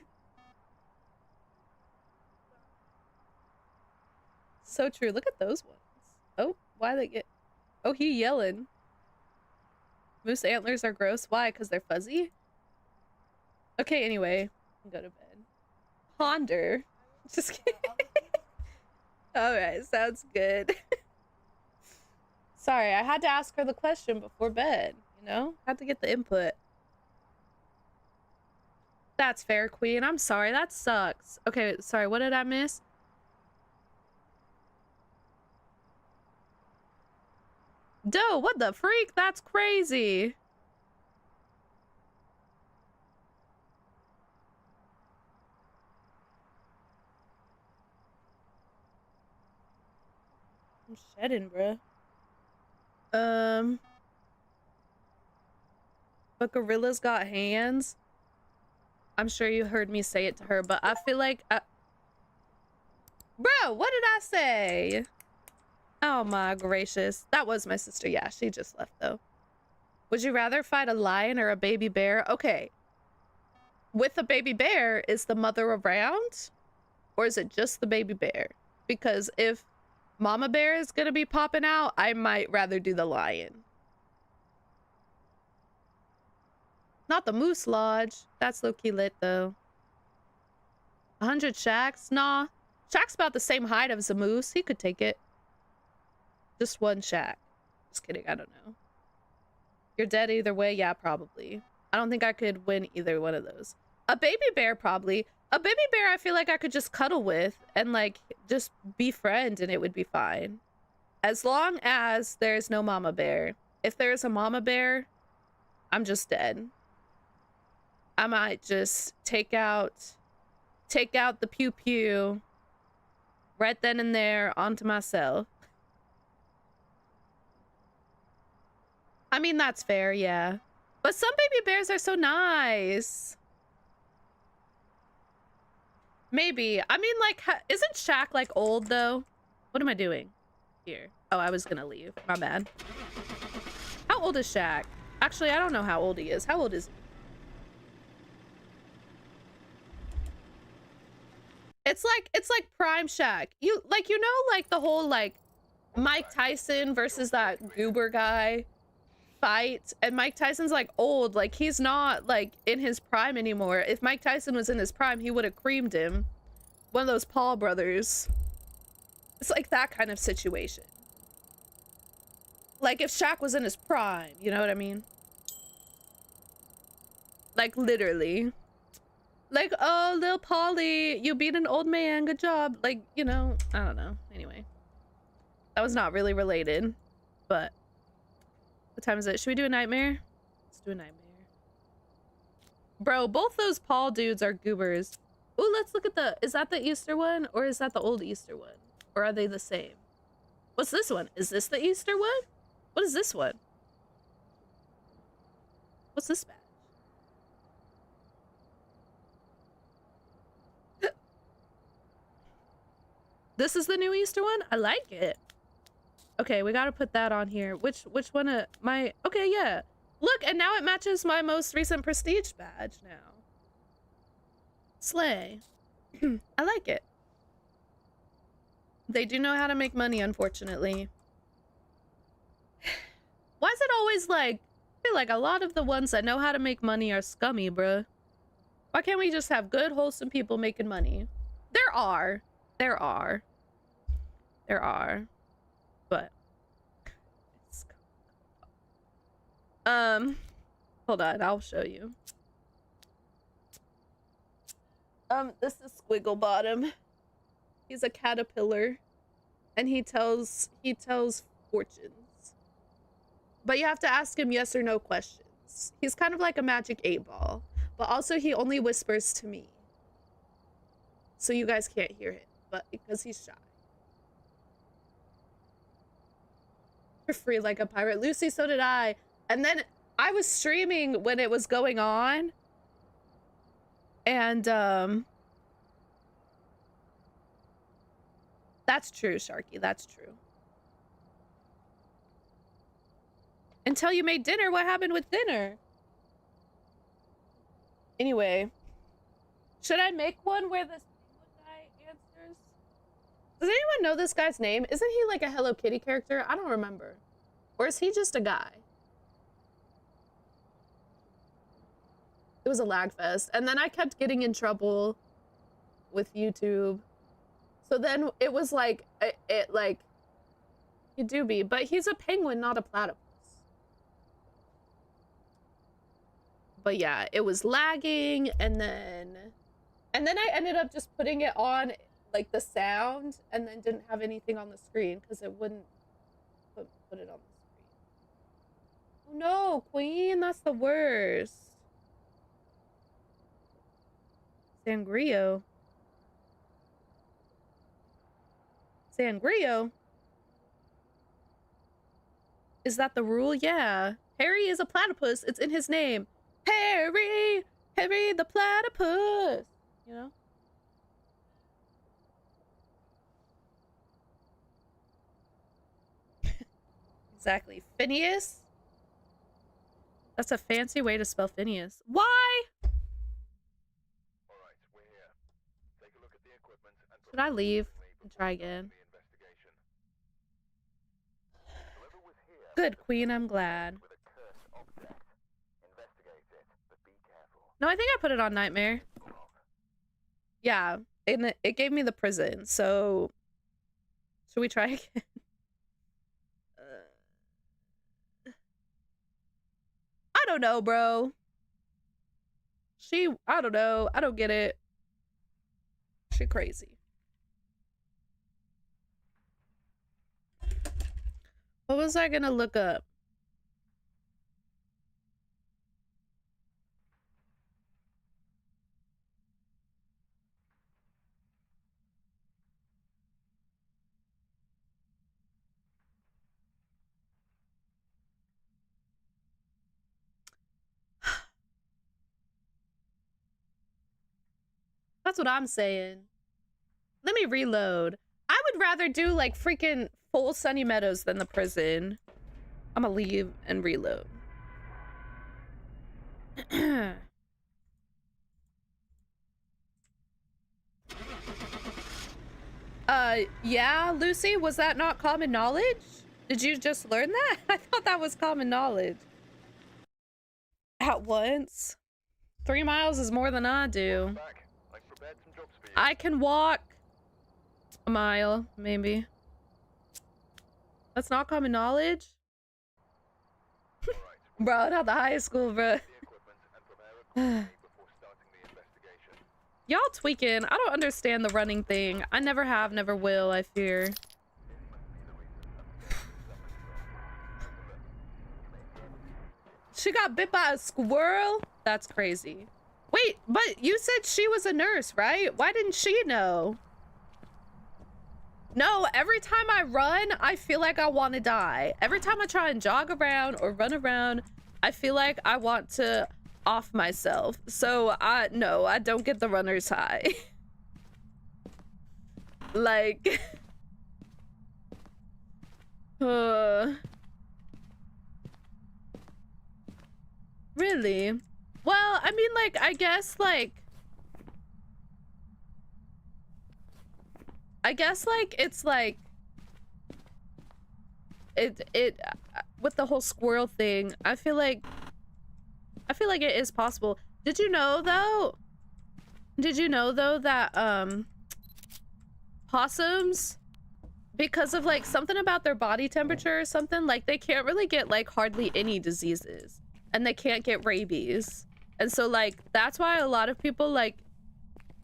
So true. Look at those ones. Oh, why they get... Oh, he yelling. Moose antlers are gross. Why? Because they're fuzzy? Okay, anyway. Go to bed. Ponder. Just kidding. Alright, sounds good. Sorry, I had to ask her the question before bed, you know? Had to get the input. That's fair, Queen. I'm sorry, that sucks. Okay, sorry, what did I miss? Doe, what the freak? That's crazy. I'm shedding, bruh. But gorillas got hands. I'm sure you heard me say it to her, but I feel like... Bro, what did I say? Oh my gracious. That was my sister. Yeah, she just left though. Would you rather fight a lion or a baby bear? Okay. With a baby bear, is the mother around? Or is it just the baby bear? Because if mama bear is gonna be popping out, I might rather do the lion. Not the moose lodge. That's low-key lit though. 100 shacks? Nah. Shaq's about the same height as a moose. He could take it. Just one Shaq. Just kidding, I don't know. You're dead either way? Yeah, probably. I don't think I could win either one of those. A baby bear, probably. A baby bear I feel like I could just cuddle with and like just befriend and it would be fine. As long as there's no mama bear. If there's a mama bear, I'm just dead. I might just take out the pew pew right then and there onto myself. I mean, that's fair, yeah. But some baby bears are so nice. Maybe. I mean, like, isn't Shaq, like, old, though? What am I doing here? Oh, I was gonna leave. My bad. How old is Shaq? Actually, I don't know how old he is. How old is he? It's like prime Shaq. You know, like, the whole, like, Mike Tyson versus that goober guy fight, and Mike Tyson's like old, like he's not like in his prime anymore. If Mike Tyson was in his prime, he would have creamed him. One of those Paul brothers. It's like that kind of situation. Like if Shaq was in his prime, you know what I mean? Like literally. Like, oh, Lil Polly, you beat an old man, good job. Like, you know, I don't know. Anyway. That was not really related, but what time is it? Should we do a nightmare? Let's do a nightmare. Bro, both those Paul dudes are goobers. Ooh, let's look at the... Is that the Easter one? Or is that the old Easter one? Or are they the same? What's this one? Is this the Easter one? What is this one? What's this badge? This is the new Easter one? I like it. Okay, we gotta put that on here. Which one of my... Okay, yeah. Look, and now it matches my most recent prestige badge now. Slay. I like it. They do know how to make money, unfortunately. Why is it always like... I feel like a lot of the ones that know how to make money are scummy, bruh. Why can't we just have good, wholesome people making money? There are. There are. There are. But hold on, I'll show you. This is Squiggle Bottom. He's a caterpillar and he tells fortunes. But you have to ask him yes or no questions. He's kind of like a magic 8-ball, but also he only whispers to me. So you guys can't hear him, but because he's shy. For free like a pirate. Lucy, so did I. And then I was streaming when it was going on. And that's true, Sharky. That's true. Until you made dinner, what happened with dinner? Anyway, should I make one where this guy answers? Does anyone know this guy's name? Isn't he like a Hello Kitty character? I don't remember. Or is he just a guy? It was a lag fest. And then I kept getting in trouble with YouTube. So then it was like, you do be, but he's a penguin, not a platypus. But yeah, it was lagging, and then I ended up just putting it on like the sound and then didn't have anything on the screen because it wouldn't put it on the screen. Oh no, Queen, that's the worst. Sangrio. Sangrio? Is that the rule? Yeah. Harry is a platypus. It's in his name. Harry! Harry the platypus! You know? Exactly. Phineas? That's a fancy way to spell Phineas. Why? Alright, we're here. Take a look at the equipment and Should I leave and try again? Good, Queen, I'm glad. No, I think I put it on Nightmare. Yeah. and it gave me the prison. So should we try again? I don't know, bro. I don't know. I don't get it. She crazy. What was I gonna look up? That's what I'm saying. Let me reload. I would rather do like freaking full Sunny Meadows than the prison. I'm gonna leave and reload. Yeah, Lucy, was that not common knowledge? Did you just learn that? I thought that was common knowledge. At once? 3 miles is more than I do. I can walk a mile, maybe. That's not common knowledge? Bro, not the high school, bro. Y'all tweaking. I don't understand the running thing. I never have, never will, I fear. She got bit by a squirrel? That's crazy. Wait, but you said she was a nurse, right? Why didn't she know? No, every time I run, I feel like I want to die. Every time I try and jog around or run around, I feel like I want to off myself. So no, I don't get the runner's high. Like really? Well, I mean, like, I guess it's like it with the whole squirrel thing, I feel like it is possible. Did you know though that possums, because of like something about their body temperature or something, like they can't really get like hardly any diseases, and they can't get rabies. And so like that's why a lot of people, like,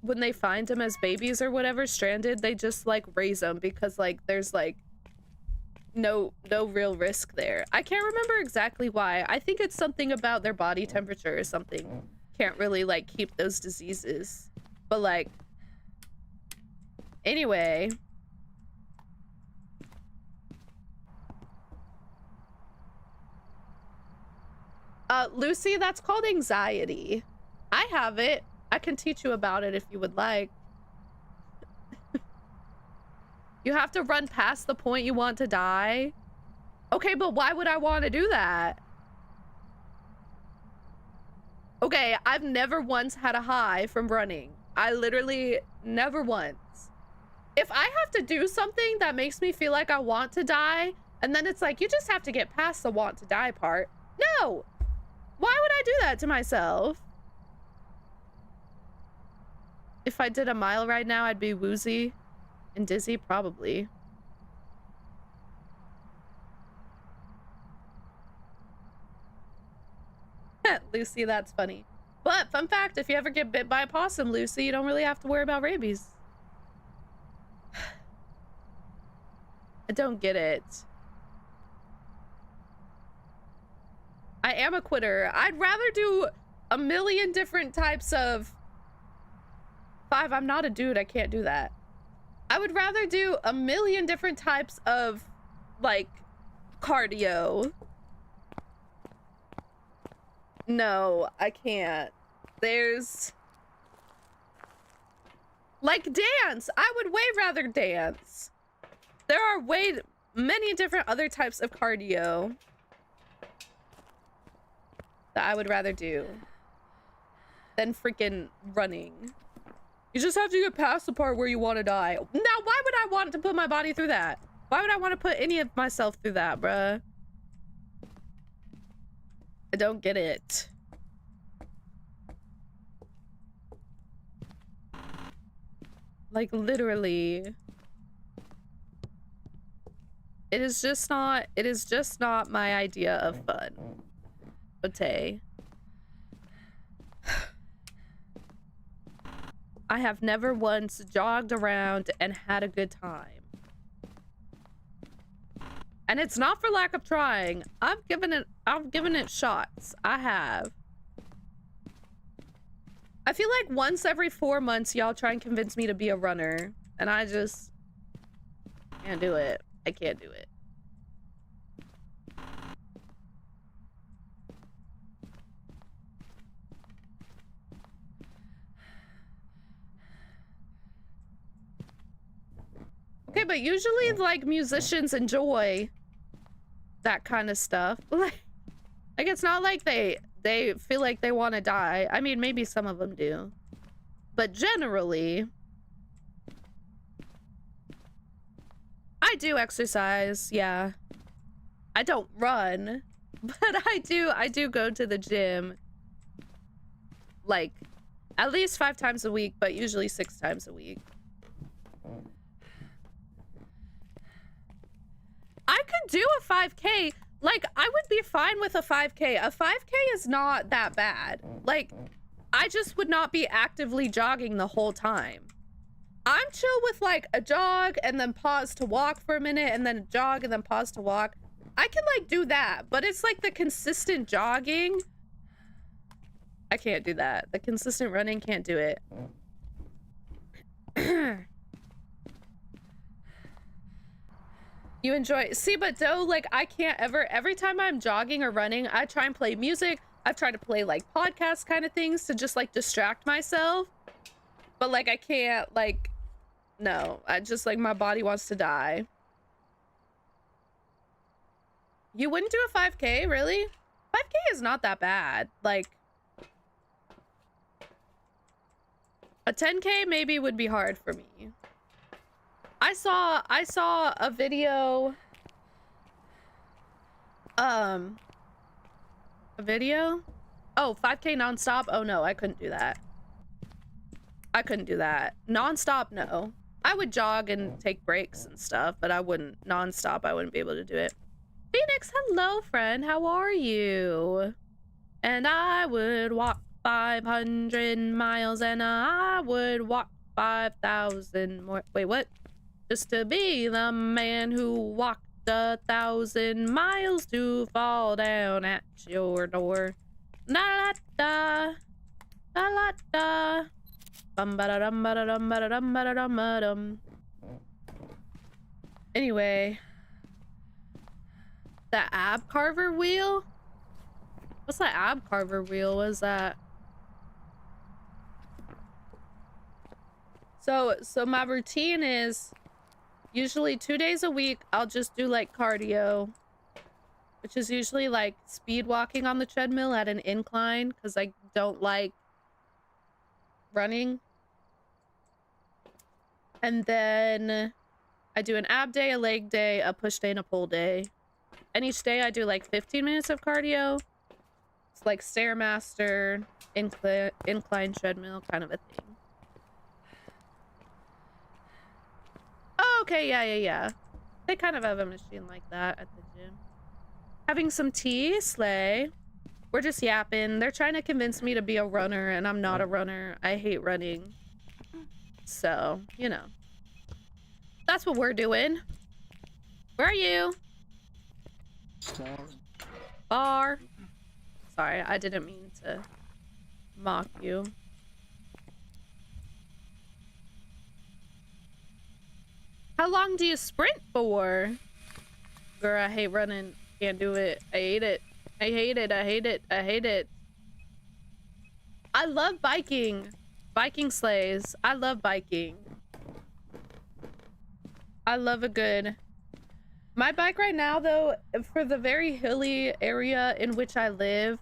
when they find them as babies or whatever stranded, they just like raise them, because like there's like no real risk there. I can't remember exactly why. I think it's something about their body temperature or something. Can't really like keep those diseases. But like, anyway. Lucy, that's called anxiety. I have it. I can teach you about it if you would like. You have to run past the point you want to die. Okay, but why would I want to do that? Okay, I've never once had a high from running. I literally never once. If I have to do something that makes me feel like I want to die, and then it's like, you just have to get past the want to die part. No! Why would I do that to myself? If I did a mile right now, I'd be woozy and dizzy, probably. Lucy, that's funny. But fun fact, if you ever get bit by a possum, Lucy, you don't really have to worry about rabies. I don't get it. I am a quitter. I'd rather do a million different types of... 5, I'm not a dude, I can't do that. I would rather do a million different types of, like, cardio. No, I can't. There's... like, dance! I would way rather dance. There are many different other types of cardio that I would rather do than freaking running. You just have to get past the part where you want to die. Now, why would I want to put my body through that? Why would I want to put any of myself through that, bruh? I don't get it. Like, literally. It is just not my idea of fun. Ote. I have never once jogged around and had a good time. And it's not for lack of trying. I've given it shots. I have. I feel like once every 4 months y'all try and convince me to be a runner, and I just can't do it. I can't do it. Okay, but usually, like, musicians enjoy that kind of stuff. Like, it's not like they feel like they want to die. I mean, maybe some of them do. But generally, I do exercise, yeah. I don't run, but I do go to the gym, like, at least 5 times a week, but usually 6 times a week. I could do a 5K. Like, I would be fine with a 5K. A 5K is not that bad. Like, I just would not be actively jogging the whole time. I'm chill with, like, a jog and then pause to walk for a minute and then a jog and then pause to walk. I can, like, do that, but it's, like, the consistent jogging. I can't do that. The consistent running, can't do it. You enjoy, see, but though, like, I can't ever, every time I'm jogging or running, I try and play music. I've tried to play, like, podcast kind of things to just, like, distract myself. But, like, I can't, like, no, I just, like, my body wants to die. You wouldn't do a 5K, really? 5K is not that bad. Like, a 10K maybe would be hard for me. I saw a video. A video? Oh, 5K nonstop? Oh no, I couldn't do that. I couldn't do that. Nonstop, no. I would jog and take breaks and stuff, but I wouldn't, nonstop, I wouldn't be able to do it. Phoenix, hello, friend. How are you? And I would walk 500 miles and I would walk 5,000 more. Wait, what? Just to be the man who walked 1,000 miles to fall down at your door. La da da la da. Bum ba da dum ba da dum ba da dum ba da dum ba dum. Anyway, the ab carver wheel. What's that ab carver wheel? What is that? So my routine is usually 2 days a week. I'll just do like cardio, which is usually like speed walking on the treadmill at an incline because I don't like running. And then I do an ab day, a leg day, a push day, and a pull day. And each day I do like 15 minutes of cardio. It's like Stairmaster, incline treadmill kind of a thing. Oh, okay, yeah. They kind of have a machine like that at the gym. Having some tea, slay. We're just yapping. They're trying to convince me to be a runner, and I'm not a runner. I hate running. So, you know. That's what we're doing. Where are you? Bar. Sorry, I didn't mean to mock you. How long do you sprint for? Girl, I hate running. Can't do it. I hate it. I hate it. I hate it. I hate it. I love biking. Biking slays. I love biking. I love a good... My bike right now, though, for the very hilly area in which I live,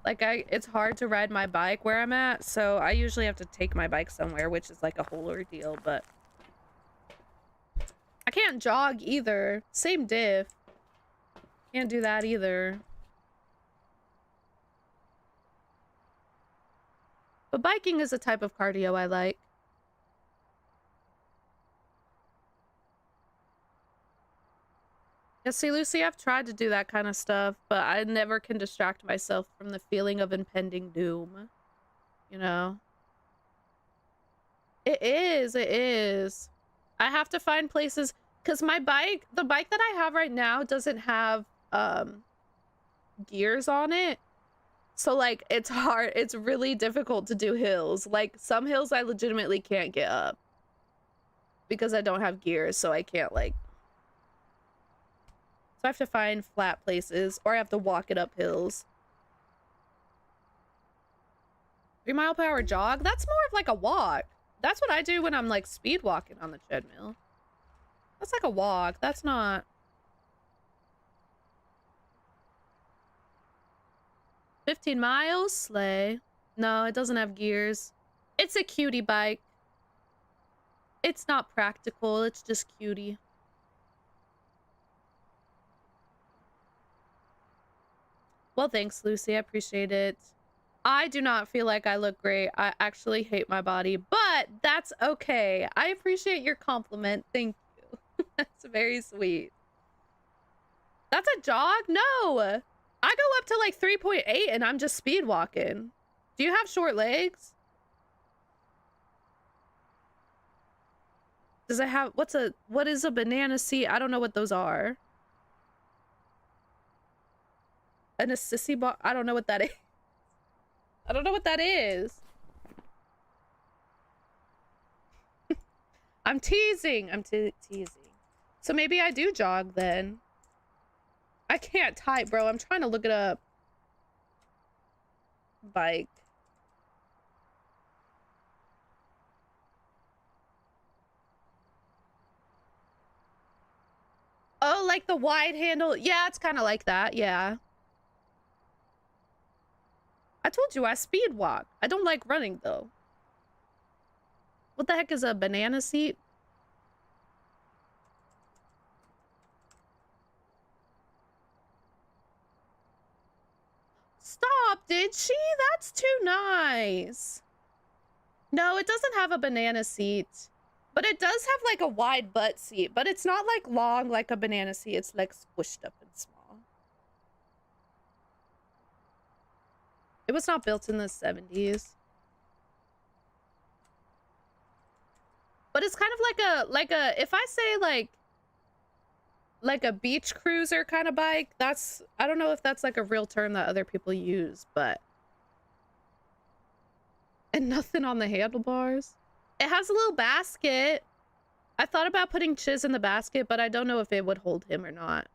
like, it's hard to ride my bike where I'm at, so I usually have to take my bike somewhere, which is like a whole ordeal, but... I can't jog either. Same diff. Can't do that either. But biking is a type of cardio I like. Yeah, see, Lucy, I've tried to do that kind of stuff, but I never can distract myself from the feeling of impending doom. You know? It is, it is. I have to find places, because my bike, the bike that I have right now doesn't have gears on it. So like it's hard, it's really difficult to do hills. Like some hills I legitimately can't get up because I don't have gears, so I can't like, so I have to find flat places or I have to walk it up hills. 3-mile-per-hour jog? That's more of like a walk. That's what I do when I'm like speed walking on the treadmill. That's like a walk. That's not. 15 miles? Slay. No, it doesn't have gears. It's a cutie bike. It's not practical. It's just cutie. Well, thanks, Lucy. I appreciate it. I do not feel like I look great. I actually hate my body, but that's okay. I appreciate your compliment. Thank you. That's very sweet. That's a jog? No. I go up to like 3.8 and I'm just speed walking. Do you have short legs? Does it have, what is a banana seat? I don't know what those are. And a sissy bar? I don't know what that is. I don't know what that is. I'm teasing. I'm teasing. So maybe I do jog then. I can't type, bro. I'm trying to look it up. Bike. Oh, like the wide handle. Yeah, it's kind of like that. Yeah. I told you I speed walk. I don't like running though. What the heck is a banana seat? Stop, did she? That's too nice. No, it doesn't have a banana seat. But it does have like a wide butt seat. But it's not like long like a banana seat. It's like squished up and small. It was not built in the 70s. But it's kind of like a if I say like a beach cruiser kind of bike, that's, I don't know if that's like a real term that other people use, but. And nothing on the handlebars. It has a little basket. I thought about putting Chiz in the basket, but I don't know if it would hold him or not.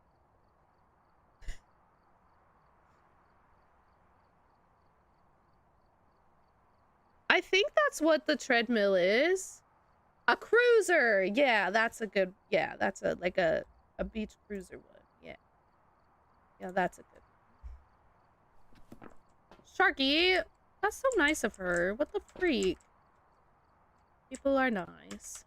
I think that's what the treadmill is. A cruiser. Yeah, that's a good, yeah, that's a like a beach cruiser one. Yeah. Yeah, that's a good one. Sharky, that's so nice of her. What the freak? People are nice.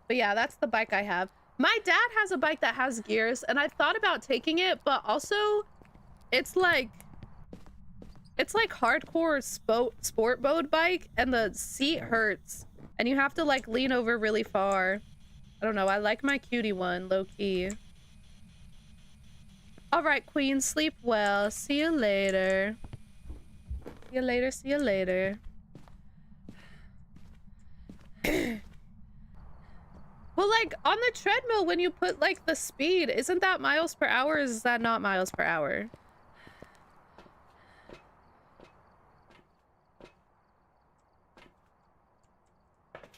But yeah, that's the bike I have. My dad has a bike that has gears, and I thought about taking it, but also it's like hardcore sport mode bike, and the seat hurts, and you have to like lean over really far. I don't know. I like my cutie one, low key. All right, Queen, sleep well. See you later. See you later. See you later. Well, like on the treadmill, when you put like the speed, isn't that miles per hour? Or is that not miles per hour?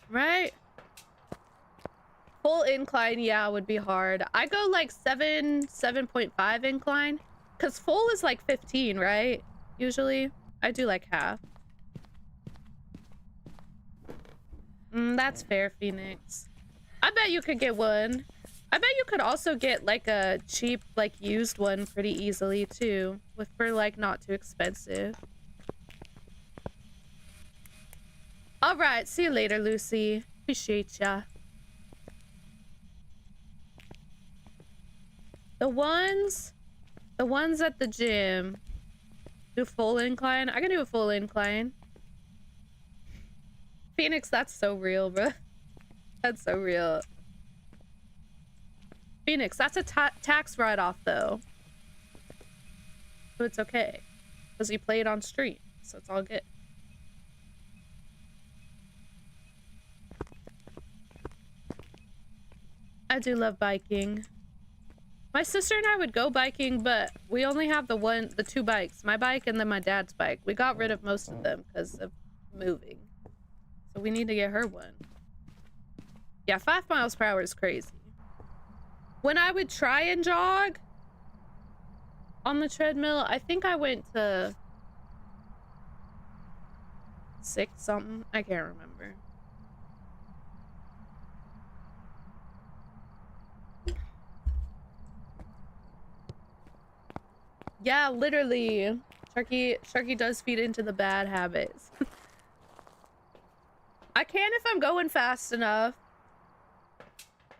Right? Full incline, yeah, would be hard. I go like 7.5 incline, because full is like 15, right? Usually. I do like half. That's fair, Phoenix. I bet you could get one. I bet you could also get like a cheap, like used one pretty easily too, for like not too expensive. All right, see you later, Lucy. Appreciate ya. The ones at the gym do full incline. I can do a full incline. Phoenix, that's so real, bro. That's so real. Phoenix, that's a tax write-off though. So it's okay. Because you play it on stream. So it's all good. I do love biking. My sister and I would go biking, but we only have the two bikes. My bike and then my dad's bike. We got rid of most of them because of moving. So we need to get her one. Yeah, 5 miles per hour is crazy. When I would try and jog on the treadmill, I think I went to 6 something. I can't remember. Yeah, literally. Sharky does feed into the bad habits. I can if I'm going fast enough.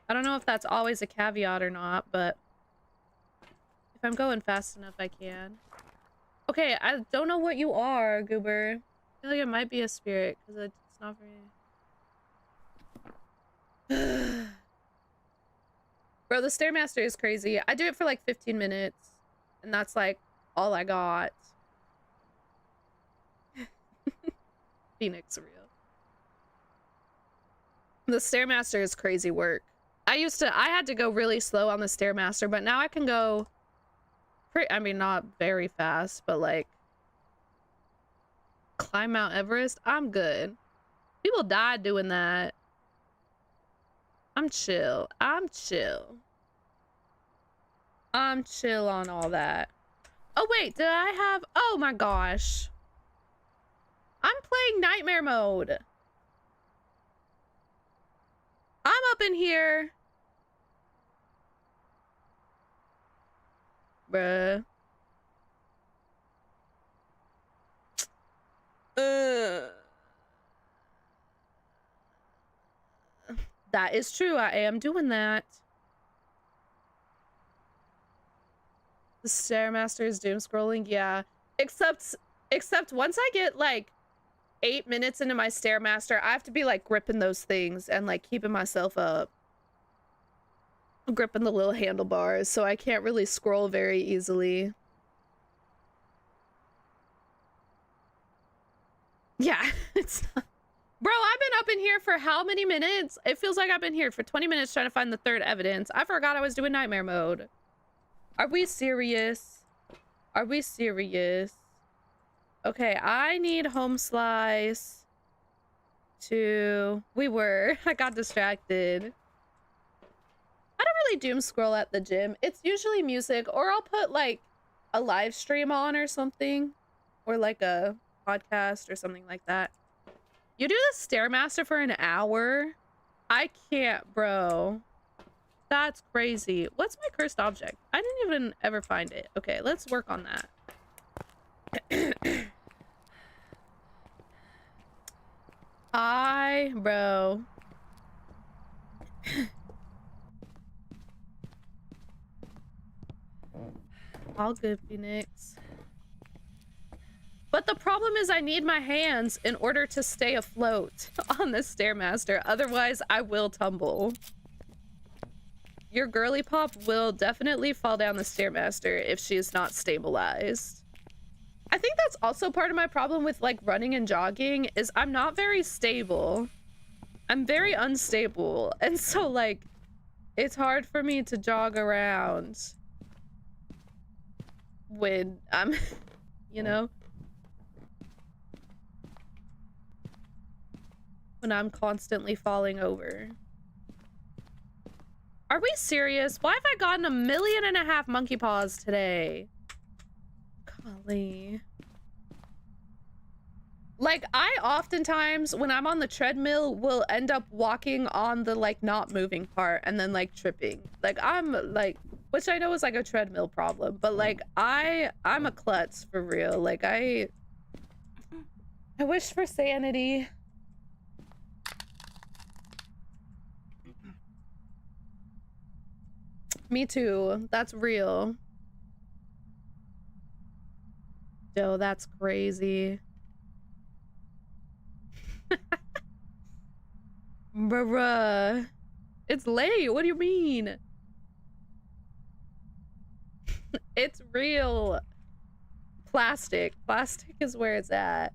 I don't know if that's always a caveat or not, but if I'm going fast enough, I can. Okay, I don't know what you are, Goober. I feel like it might be a spirit, because it's not very... Bro, the Stairmaster is crazy. I do it for like 15 minutes, and that's like all I got. Phoenix real. The Stairmaster is crazy work. I had to go really slow on the Stairmaster, but now I can go I mean, not very fast, but like climb Mount Everest. I'm good. People died doing that. I'm chill. I'm chill. I'm chill on all that. Oh wait, did I have... Oh my gosh. I'm playing nightmare mode. I'm up in here. Bruh. That is true. I am doing that. The Stairmaster is doom scrolling. Yeah. Except once I get like 8 minutes into my Stairmaster, I have to be like gripping those things and like keeping myself up. Gripping the little handlebars, so I can't really scroll very easily. Yeah, it's not... Bro, I've been up in here for how many minutes? It feels like I've been here for 20 minutes trying to find the third evidence. I forgot I was doing nightmare mode. Are we serious? Are we serious? Okay, I need home slice to... I got distracted. I don't really doom scroll at the gym. It's usually music, or I'll put like a live stream on or something, or like a podcast or something like that. You do the Stairmaster for an hour? I can't, bro. That's crazy. What's my cursed object? I didn't even ever find it. Okay, let's work on that. Bro. All good, Phoenix. But the problem is I need my hands in order to stay afloat on the Stairmaster. Otherwise, I will tumble. Your girly pop will definitely fall down the Stairmaster if she is not stabilized. I think that's also part of my problem with like running and jogging is I'm not very stable. I'm very unstable. And so like, it's hard for me to jog around when I'm, you know, when I'm constantly falling over. Are we serious? Why have I gotten 1.5 million monkey paws today? Golly. Like, I oftentimes, when I'm on the treadmill, will end up walking on the, like, not moving part and then, like, tripping. Like, I'm, like, which I know is, like, a treadmill problem, but, like, I'm a klutz, for real. Like, I wish for sanity. Me too. That's real. Joe, that's crazy. Bruh. It's late. What do you mean? It's real. Plastic. Plastic is where it's at.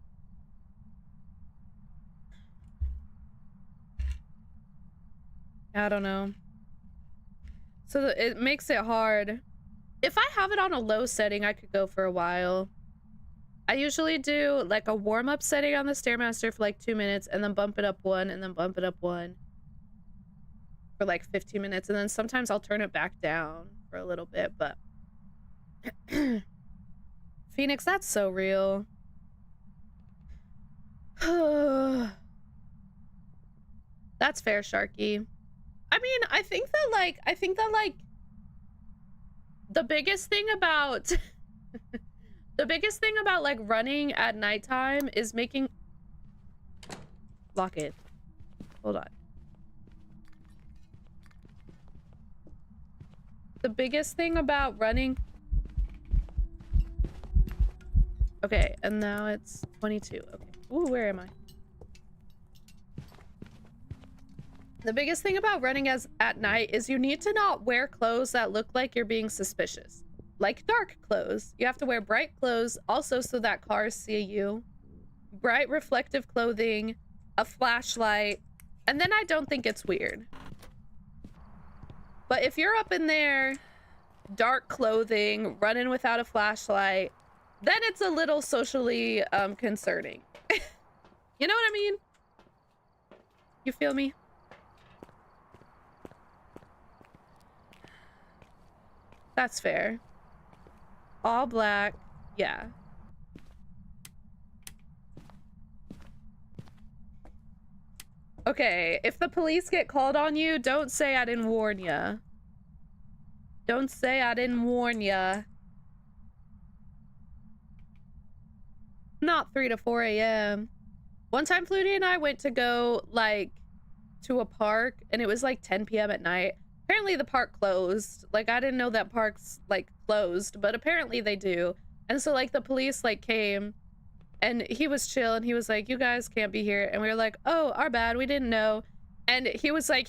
I don't know. So it makes it hard. If I have it on a low setting, I could go for a while. I usually do like a warm-up setting on the Stairmaster for like 2 minutes and then bump it up 1 and then bump it up 1 for like 15 minutes. And then sometimes I'll turn it back down for a little bit, but Phoenix, that's so real. That's fair, Sharky. I mean, I think that like the biggest thing about the biggest thing about like running at nighttime is making lock it. Hold on. The biggest thing about running. Okay, and now it's 22. Okay. Ooh, where am I? The biggest thing about running at night is you need to not wear clothes that look like you're being suspicious. Like dark clothes. You have to wear bright clothes also so that cars see you. Bright reflective clothing, a flashlight, and then I don't think it's weird. But if you're up in there, dark clothing, running without a flashlight, then it's a little socially concerning. You know what I mean? You feel me? That's fair. All black. Yeah. Okay, if the police get called on you, don't say I didn't warn ya. Don't say I didn't warn ya. Not 3 to 4 a.m. One time, Flutie and I went to go, like, to a park, and it was, like, 10 p.m. at night. Apparently the park closed. Like, I didn't know that parks, like, closed, but apparently they do. And so, like, the police, like, came, and he was chill, and he was like, you guys can't be here. And we were like, oh, our bad, we didn't know. And he was like,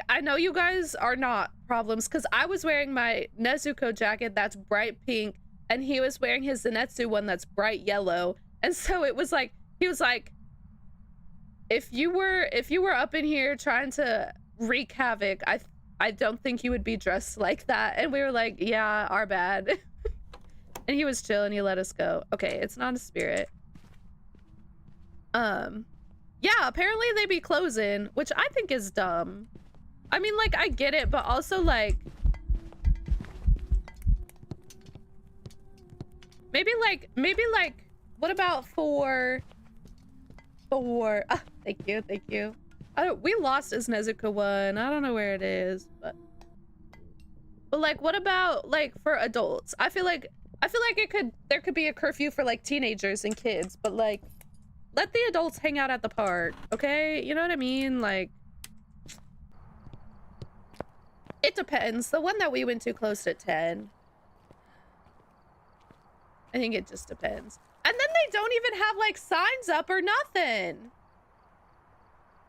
I know you guys are not problems, because I was wearing my Nezuko jacket that's bright pink, and he was wearing his Zenitsu one that's bright yellow. And so it was like, he was like, if you were up in here trying to wreak havoc, I don't think you would be dressed like that. And we were like, yeah, our bad. And he was chill and he let us go. Okay, it's not a spirit. Yeah, apparently they be closing, which I think is dumb. I mean, like, I get it, but also, like, maybe like, what about for thank you. We lost his Nezuko one. I don't know where it is, but like, what about, like, for adults? I feel like there could be a curfew for, like, teenagers and kids, but, like, let the adults hang out at the park, okay? You know what I mean? Like, it depends. The one that we went to closed at 10. I think it just depends. And then they don't even have, like, signs up or nothing.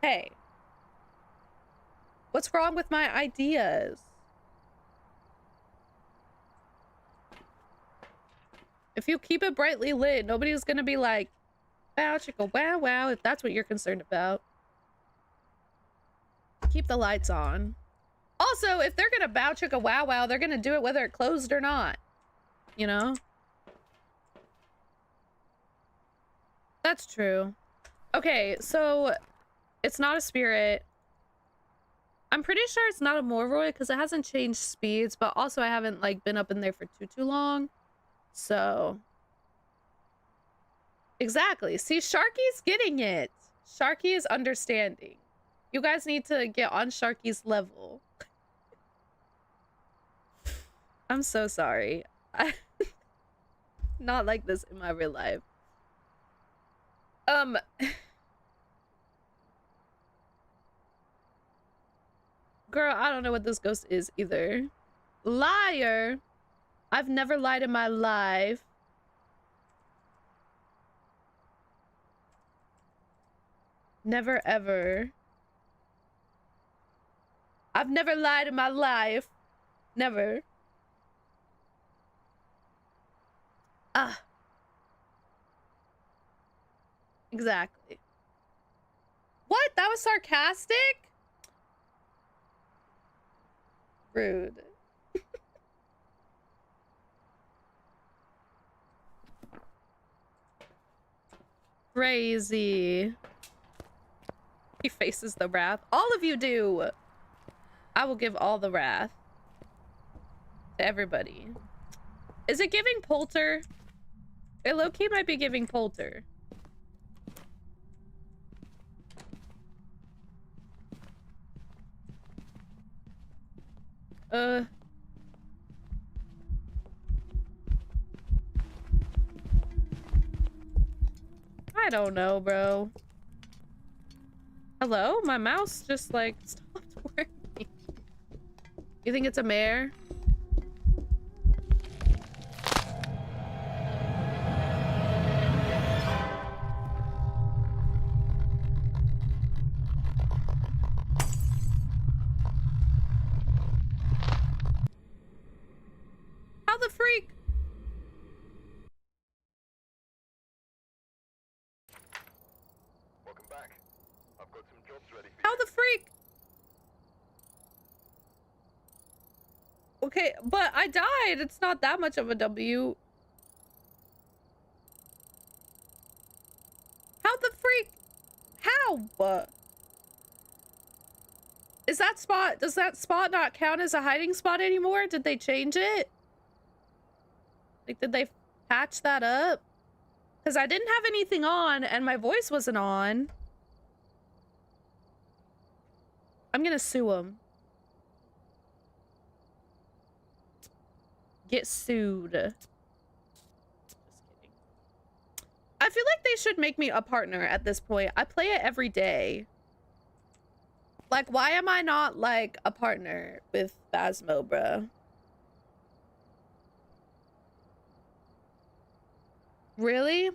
Hey. What's wrong with my ideas? If you keep it brightly lit, nobody's gonna be like, wow, chicka, wow, wow, if that's what you're concerned about. Keep the lights on. Also, if they're gonna bow chicka wow wow, they're gonna do it whether it closed or not. You know? That's true. Okay, so it's not a spirit. I'm pretty sure it's not a Morroy because it hasn't changed speeds, but also I haven't, like, been up in there for too long. So exactly. See, Sharky's getting it. Sharky is understanding. You guys need to get on Sharky's level. I'm so sorry. Not like this in my real life. Girl, I don't know what this ghost is either. Liar. I've never lied in my life. Never ever. I've never lied in my life. Never. Ah. Exactly. What? That was sarcastic? Rude. Crazy. He faces the wrath. All of you do. I will give all the wrath to everybody. Is it giving Polter? It low-key might be giving Polter. I don't know, bro. Hello? My mouse just like stopped working. You think it's a mare? How the freak? Welcome back. I've got some jobs ready for How you. the freak? Okay, but I died. It's not that much of a W. How the freak? How? Is that spot, does that spot not count as a hiding spot anymore? Did they change it? Like, did they patch that up? Because I didn't have anything on and my voice wasn't on. I'm gonna sue him. Get sued. Just kidding. I feel like they should make me a partner at this point. I play it every day. Like, why am I not, like, a partner with Phasmo, bruh? Really?